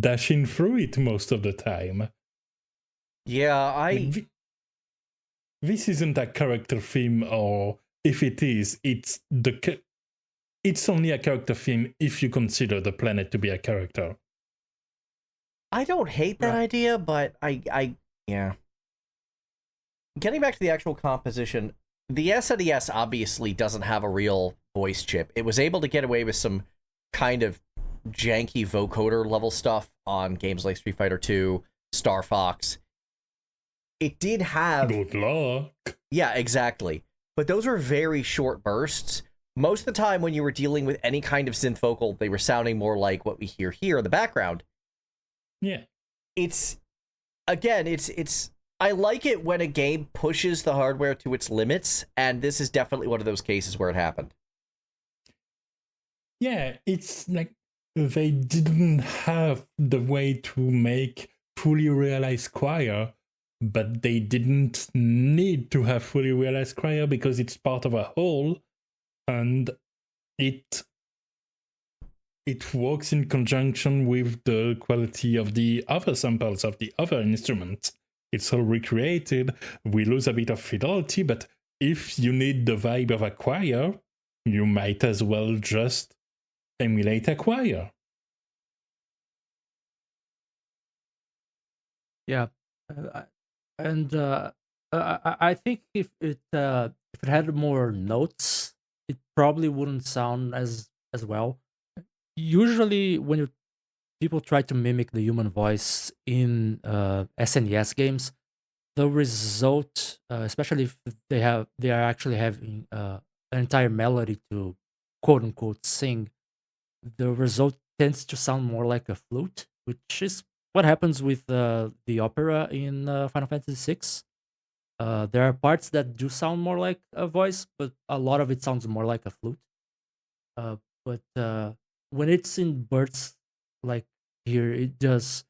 dashing through it most of the time. Yeah, this isn't a character theme, or if it is, it's only a character theme if you consider the planet to be a character. I don't hate that idea, but yeah. Getting back to the actual composition, the SNES obviously doesn't have a real voice chip. It was able to get away with some kind of janky vocoder level stuff on games like Street Fighter 2, Star Fox. It did have... Good luck. Yeah, exactly. But those were very short bursts. Most of the time when you were dealing with any kind of synth vocal, they were sounding more like what we hear here in the background. Yeah. It's I like it when a game pushes the hardware to its limits, and this is definitely one of those cases where it happened. Yeah, it's like they didn't have the way to make fully realized choir, but they didn't need to have fully realized choir because it's part of a whole, and it works in conjunction with the quality of the other samples of the other instruments. It's all recreated. We lose a bit of fidelity, but if you need the vibe of a choir, you might as well just emulate a choir. Yeah, I think if it had more notes, it probably wouldn't sound as well. Usually, when people try to mimic the human voice in SNES games, the result, especially if they are actually having an entire melody to quote unquote sing, the result tends to sound more like a flute, which is what happens with the opera in Final Fantasy VI. There are parts that do sound more like a voice, but a lot of it sounds more like a flute. But when it's in bursts like here, it does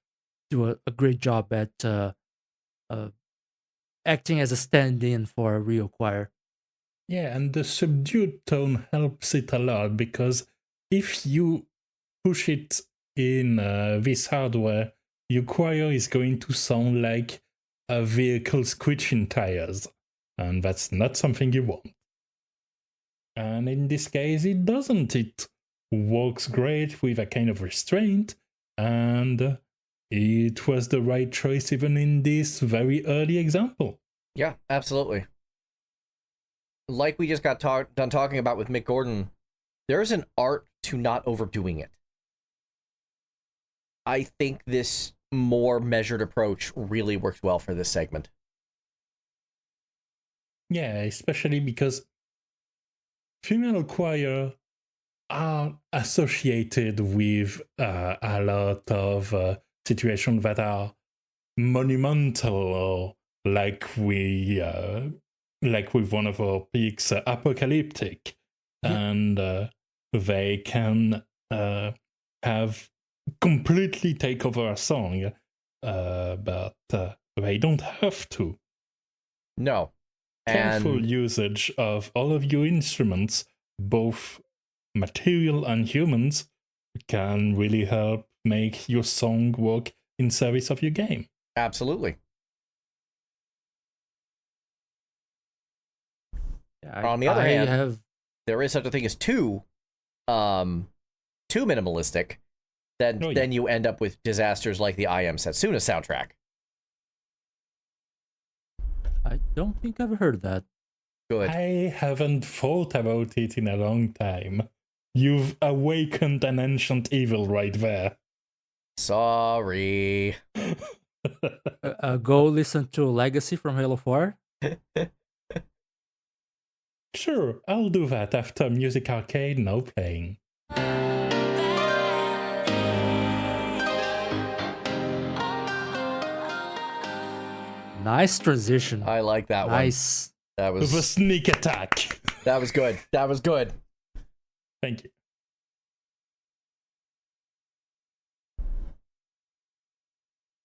do a great job at acting as a stand-in for a real choir. Yeah, and the subdued tone helps it a lot, because if you push it in this hardware, your choir is going to sound like a vehicle screeching tires, and that's not something you want. And in this case, it doesn't. It works great with a kind of restraint, and it was the right choice even in this very early example. Yeah, absolutely. Like we just got done talking about with Mick Gordon, there's an art to not overdoing it. I think this more measured approach really works well for this segment. Yeah, especially because female choir are associated with a lot of situations that are monumental, or like with one of our picks, apocalyptic, and they can have completely take over a song, but they don't have to. No. Careful usage of all of your instruments, both material and humans, can really help make your song work in service of your game. Absolutely. Yeah, On the other hand, there is such a thing as too minimalistic, then you end up with disasters like the I Am Setsuna soundtrack. I don't think I've heard that. Good. I haven't thought about it in a long time. You've awakened an ancient evil right there. Sorry. Go listen to Legacy from Halo 4. Sure, I'll do that after Music Arcade now playing. Nice transition. I like that one. Nice. That was The sneak attack. That was good. That was good. Thank you.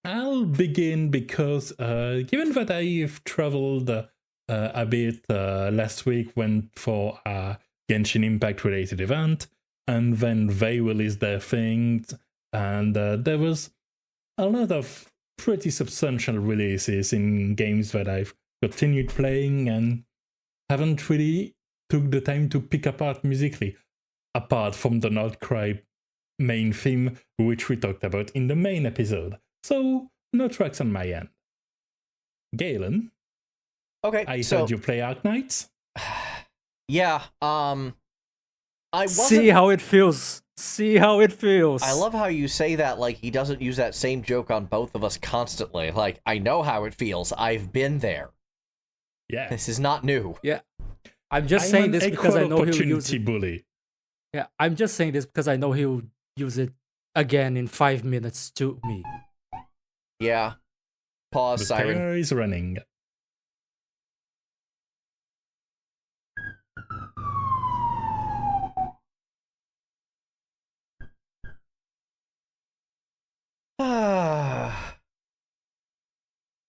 I'll begin because given that I've traveled a bit last week, went for a Genshin Impact related event, and then they released their things, and there was a lot of pretty substantial releases in games that I've continued playing and haven't really took the time to pick apart musically, apart from the Nod-Krai main theme, which we talked about in the main episode. So, no tracks on my end. Galen, Okay, I so heard you play Arknights. yeah, I wasn't. See how it feels. See how it feels. I love how you say that like he doesn't use that same joke on both of us constantly. Like, I know how it feels. I've been there. Yeah. This is not new. Yeah. I'm just I'm saying an this because I equal know he'll use opportunity it. bully. Yeah, I'm just saying this because I know he'll use it again in 5 minutes to me. Yeah. Pause, The siren. timer is running.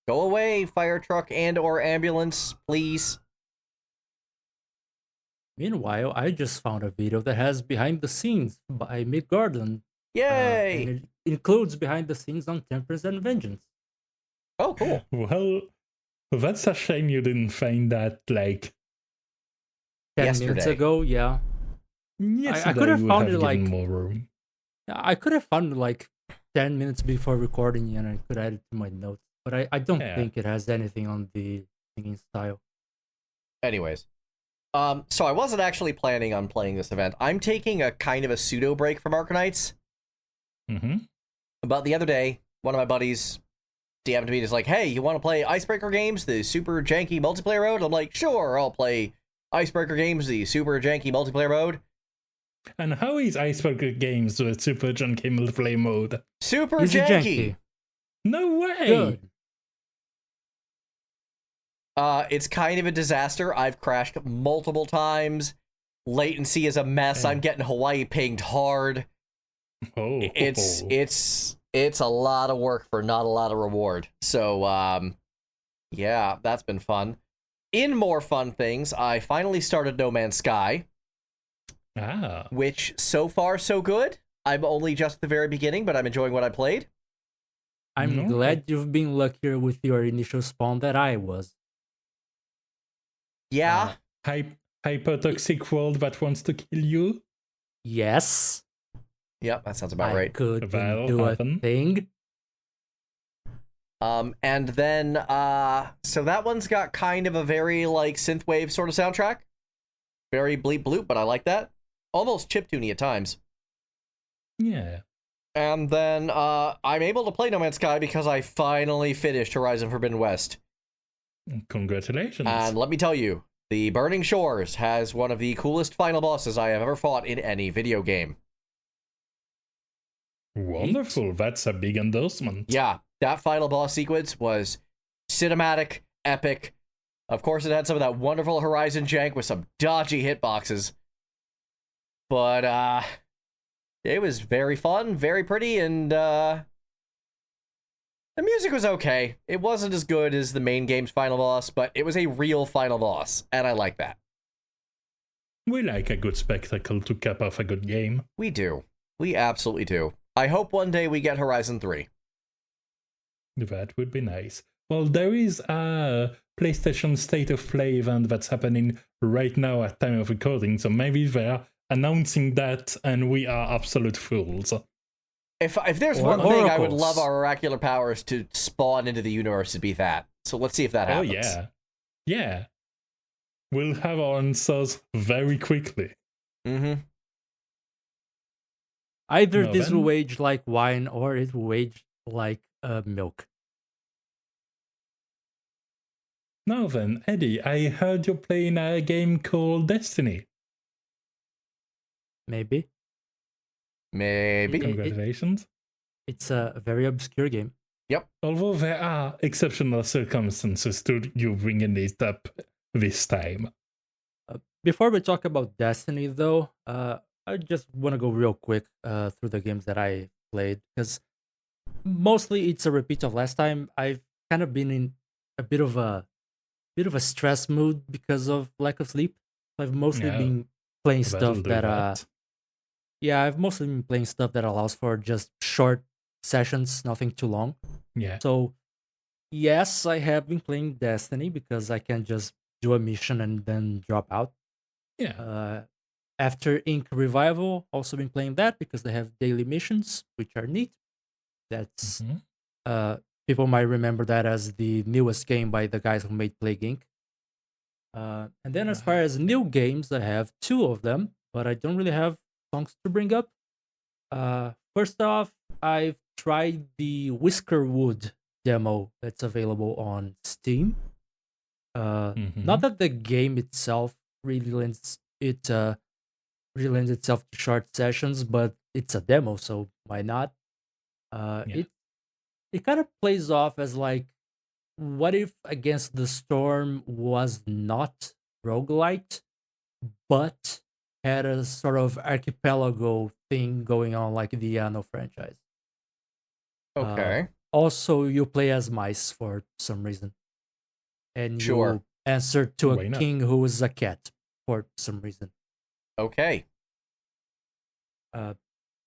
Go away, fire truck and or ambulance, please. Meanwhile, I just found a video that has behind the scenes by Midgarden. Yay! And it includes behind the scenes on Temperance and Vengeance. Oh, cool. Well, that's a shame you didn't find that, like, 10 minutes Yesterday. ago, yeah. yesterday. could have would found have it, like- given more room. I could have found it like 10 minutes before recording and I could add it to my notes. But I don't Yeah. think it has anything on the singing style. Anyways. So I wasn't actually planning on playing this event. I'm taking a kind of a pseudo break from Arknights. Mm-hmm. About the other day, one of my buddies DM'd me and is like, hey, you want to play Icebreaker Games, the super janky multiplayer mode? I'm like, sure, I'll play Icebreaker Games, the super janky multiplayer mode. And how is Icebreaker Games with Super Junkie multiplayer mode? Super Easy janky! No way! Good. It's kind of a disaster. I've crashed multiple times. Latency is a mess. Yeah. I'm getting Hawaii pinged hard. Oh, It's a lot of work for not a lot of reward. So, yeah, that's been fun. In more fun things, I finally started No Man's Sky, which so far so good. I'm only just at the very beginning, but I'm enjoying what I played. I'm No. glad you've been luckier with your initial spawn than I was. Yeah, Hyper-toxic world that wants to kill you? Yes. yep, that sounds about I right. couldn't That'll do happen. a thing. And then, so that one's got kind of a very, like, synthwave sort of soundtrack. Very bleep bloop, but I like that. Almost chiptune-y at times. Yeah. And then, I'm able to play No Man's Sky because I finally finished Horizon Forbidden West. Congratulations. And let me tell you, the Burning Shores has one of the coolest final bosses I have ever fought in any video game. Wonderful. That's a big endorsement. Yeah, that final boss sequence was cinematic, epic. Of course, it had some of that wonderful Horizon jank with some dodgy hitboxes. But, it was very fun, very pretty, and, the music was okay. It wasn't as good as the main game's final boss, but it was a real final boss, and I like that. We like a good spectacle to cap off a good game. We do. We absolutely do. I hope one day we get Horizon 3. That would be nice. Well, there is a PlayStation State of Play event that's happening right now at time of recording, so maybe they're announcing that and we are absolute fools. If there's Or one thing I would oracles. love our oracular powers to spawn into the universe to be that. So let's see if that Oh, happens. yeah. Yeah. We'll have our answers very quickly. Mm-hmm. Either No, this then- will age like wine or it will age like milk. Now then, Eddie, I heard you're playing a game called Destiny. Maybe. Maybe. Congratulations. It's a very obscure game. Although there are exceptional circumstances to you bringing it up this time. Before we talk about Destiny, though, I just want to go real quick through the games that I played because mostly it's a repeat of last time. I've kind of been in a bit of a stress mood because of lack of sleep. I've mostly Yeah, been playing That'll stuff do that yeah, I've mostly been playing stuff that allows for just short sessions, nothing too long. Yeah. So Yes, I have been playing Destiny because I can just do a mission and then drop out. Yeah. Uh, after Ink Revival, also been playing that because they have daily missions, which are neat. That's Mhm. uh, people might remember that as the newest game by the guys who made Plague Inc. And then as far as new games, I have two of them, but I don't really have songs to bring up. First off, I've tried the Whiskerwood demo that's available on Steam. Not Mhm. that the game itself really lends itself to short sessions, but it's a demo, so why not? Uh, Yeah. it it kind of plays off as like, what if Against the Storm was not roguelite, but had a sort of archipelago thing going on like the Anno franchise. Uh, Okay. Also, you play as mice for some reason, and Sure. you answer to a Why not? king who is a cat for some reason. Okay. Uh,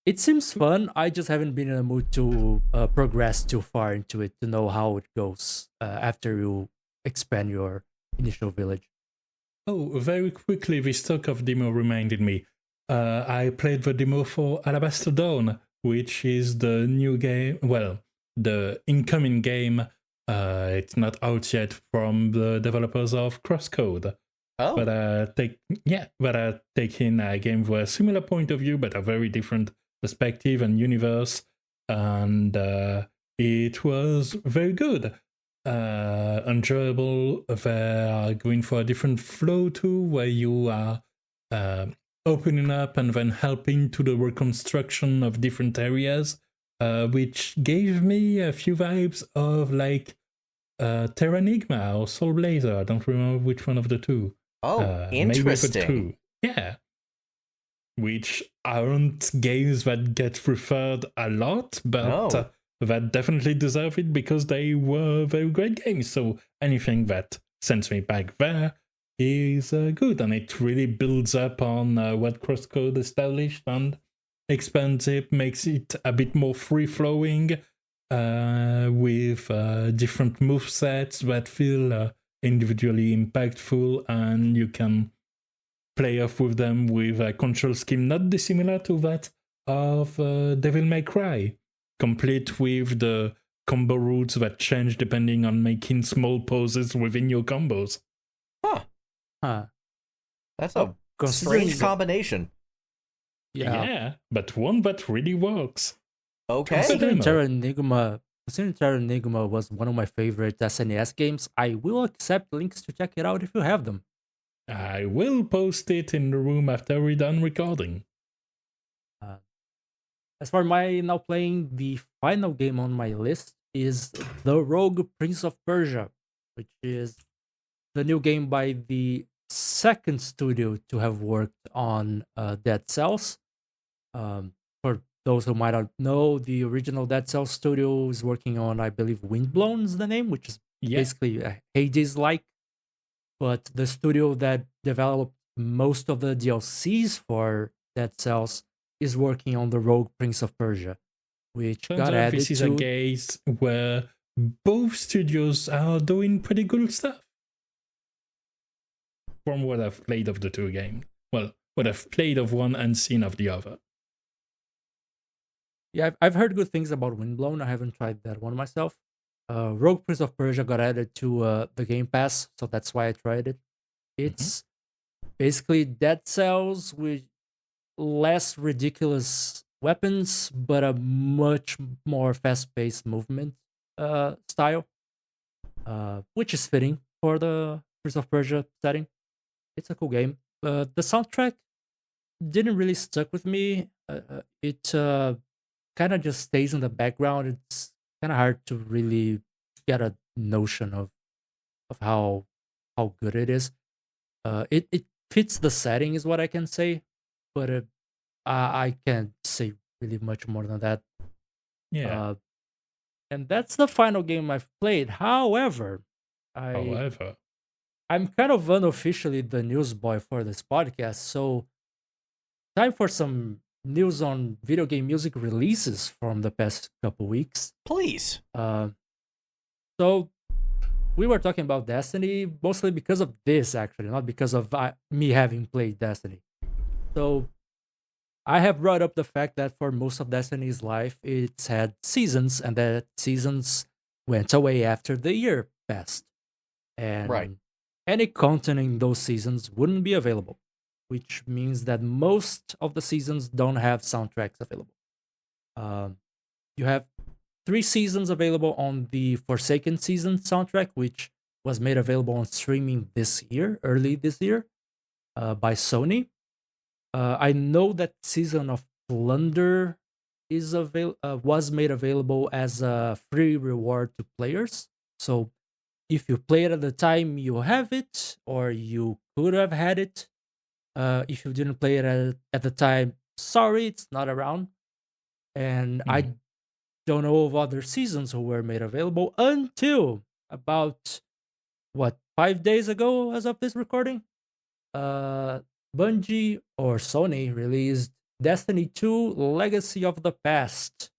it seems fun. I just haven't been in a mood to progress too far into it to know how it goes after you expand your initial village. Oh, very quickly, this talk of demo reminded me. I played the demo for Alabaster Dawn, which is the new game. Well, the incoming game. It's not out yet from the developers of Crosscode. Oh. But taking a game with a similar point of view, but a very different perspective and universe, and it was very good. Enjoyable. They are going for a different flow too, where you are uh, opening up and then helping to the reconstruction of different areas, which gave me a few vibes of like Terranigma or Soul Blazer. I don't remember which one of the two. Oh, Maybe the interesting. two. Yeah. Which aren't games that get referred a lot, but No. that definitely deserve it because they were very great games. So anything that sends me back there is good, and it really builds up on what Crosscode established and expands it, makes it a bit more free flowing, with different move sets that feel individually impactful, and you can play off with them with a control scheme not dissimilar to that of Devil May Cry, complete with the combo routes that change depending on making small pauses within your combos. Huh. Huh. That's Well, a considering strange combination. yeah, Yeah, but one that really works. Okay. Consider- Considering Terra Enigma was one of my favorite SNES games, I will accept links to check it out if you have them. I will post it in the room after we're done recording. Uh, as for my now playing, the final game on my list is The Rogue Prince of Persia, which is the new game by the second studio to have worked on Dead Cells. For those who might not know, the original Dead Cells studio is working on, I believe, Windblown is the name, which is Yeah, basically Hades like. But the studio that developed most of the DLCs for Dead Cells is working on the Rogue Prince of Persia, which turns got out this added is a to. case where both studios are doing pretty good stuff. From what I've played of the two games. Well, what I've played of one and seen of the other. Yeah, I've heard good things about Windblown. I haven't tried that one myself. Rogue Prince of Persia got added to the Game Pass, so that's why I tried it. It's basically Dead Cells with less ridiculous weapons, but a much more fast-paced movement style, which is fitting for the Prince of Persia setting. It's a cool game. The soundtrack didn't really stuck with me. It kind of just stays in the background. It's kind of hard to really get a notion of how good it is. It fits the setting, is what I can say, but I can't say really much more than that. Yeah. Uh, and that's the final game I've played. However, However, I'm kind of unofficially the newsboy for this podcast, so time for some news on video game music releases from the past couple weeks. Please. Uh, So we were talking about Destiny mostly because of this, actually, not because of me having played Destiny. So I have brought up the fact that for most of Destiny's life, it's had seasons, and that seasons went away after the year passed. Right. And any content in those seasons wouldn't be available, which means that most of the seasons don't have soundtracks available. You have 3 seasons available on the Forsaken season soundtrack, which was made available on streaming this year, early this year, by Sony. I know that Season of Plunder was made available as a free reward to players. So if you play it at the time, you have it, or you could have had it. If you didn't play it at the time, sorry, it's not around. And I don't know of other seasons who were made available until about 5 days ago, as of this recording. Bungie or Sony released Destiny 2 Legacy of the Past,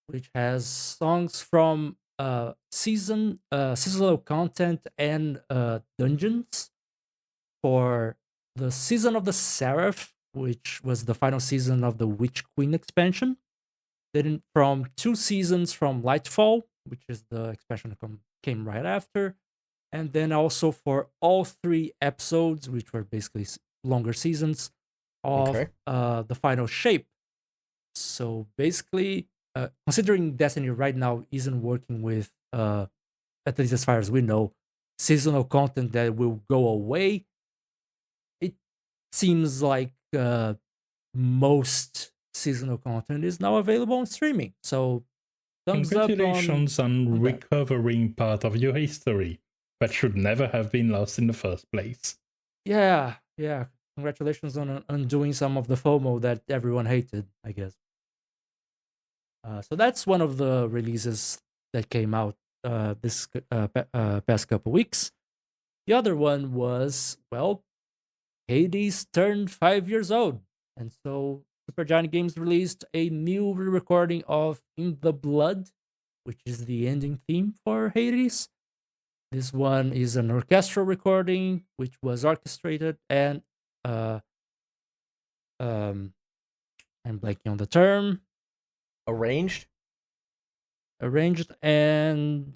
which has songs from seasonal content and dungeons for the Season of the Seraph, which was the final season of the Witch Queen expansion. Then from 2 seasons from Lightfall, which is the expansion that came right after. And then also for all 3 episodes, which were basically longer seasons, of the final shape. So basically, considering Destiny right now isn't working with, at least as far as we know, seasonal content that will go away, it seems like most seasonal content is now available on streaming. So congratulations on recovering part of your history that should never have been lost in the first place. Yeah. Congratulations on undoing some of the FOMO that everyone hated, I guess. So that's one of the releases that came out this past couple weeks. The other one was, Hades turned 5 years old. And so Supergiant Games released a new re-recording of In the Blood, which is the ending theme for Hades. This one is an orchestral recording, which was orchestrated and I'm blanking on the term. Arranged and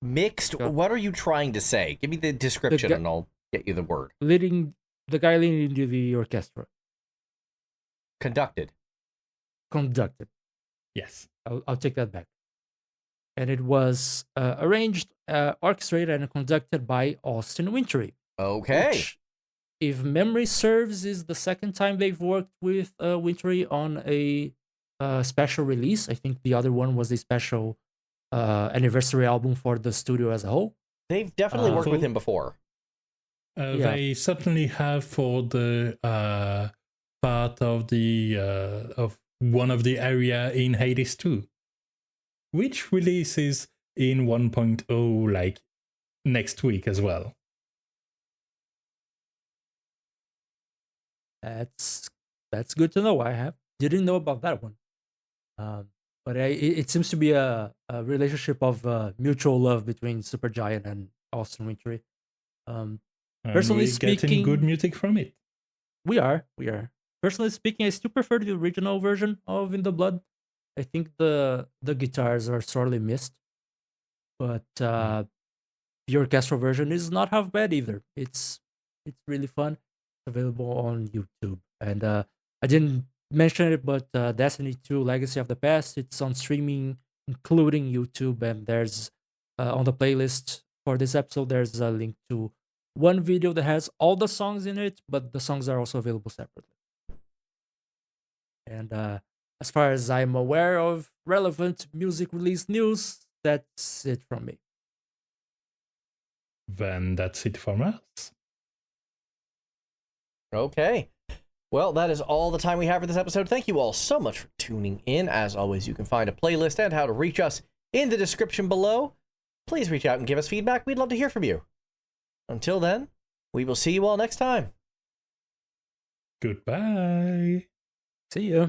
mixed. What are you trying to say? Give me the description and I'll get you the word. The guy leading the orchestra. Conducted. Yes. I'll take that back. And it was arranged, orchestrated, and conducted by Austin Wintory. Okay. Which, if memory serves, is the second time they've worked with Wintory on a special release. I think the other one was a special anniversary album for the studio as a whole. They've definitely worked with him before. They certainly have for the part of the of one of the area in Hades 2, which releases in 1.0 like next week as well. That's good to know. Didn't know about that one. But it seems to be a relationship of mutual love between Supergiant and Austin Wintory. Personally speaking, getting good music from it. We are. Personally speaking, I still prefer the original version of In the Blood. I think the guitars are sorely missed, but the orchestral version is not half bad either. It's really fun. It's available on YouTube, and I didn't mention it, but Destiny 2 Legacy of the Past, it's on streaming, including YouTube, and there's on the playlist for this episode, there's a link to one video that has all the songs in it, but the songs are also available separately. And as far as I'm aware of relevant music release news, that's it from me. Then that's it from us. Okay. Well, that is all the time we have for this episode. Thank you all so much for tuning in. As always, you can find a playlist and how to reach us in the description below. Please reach out and give us feedback. We'd love to hear from you. Until then, we will see you all next time. Goodbye. See ya.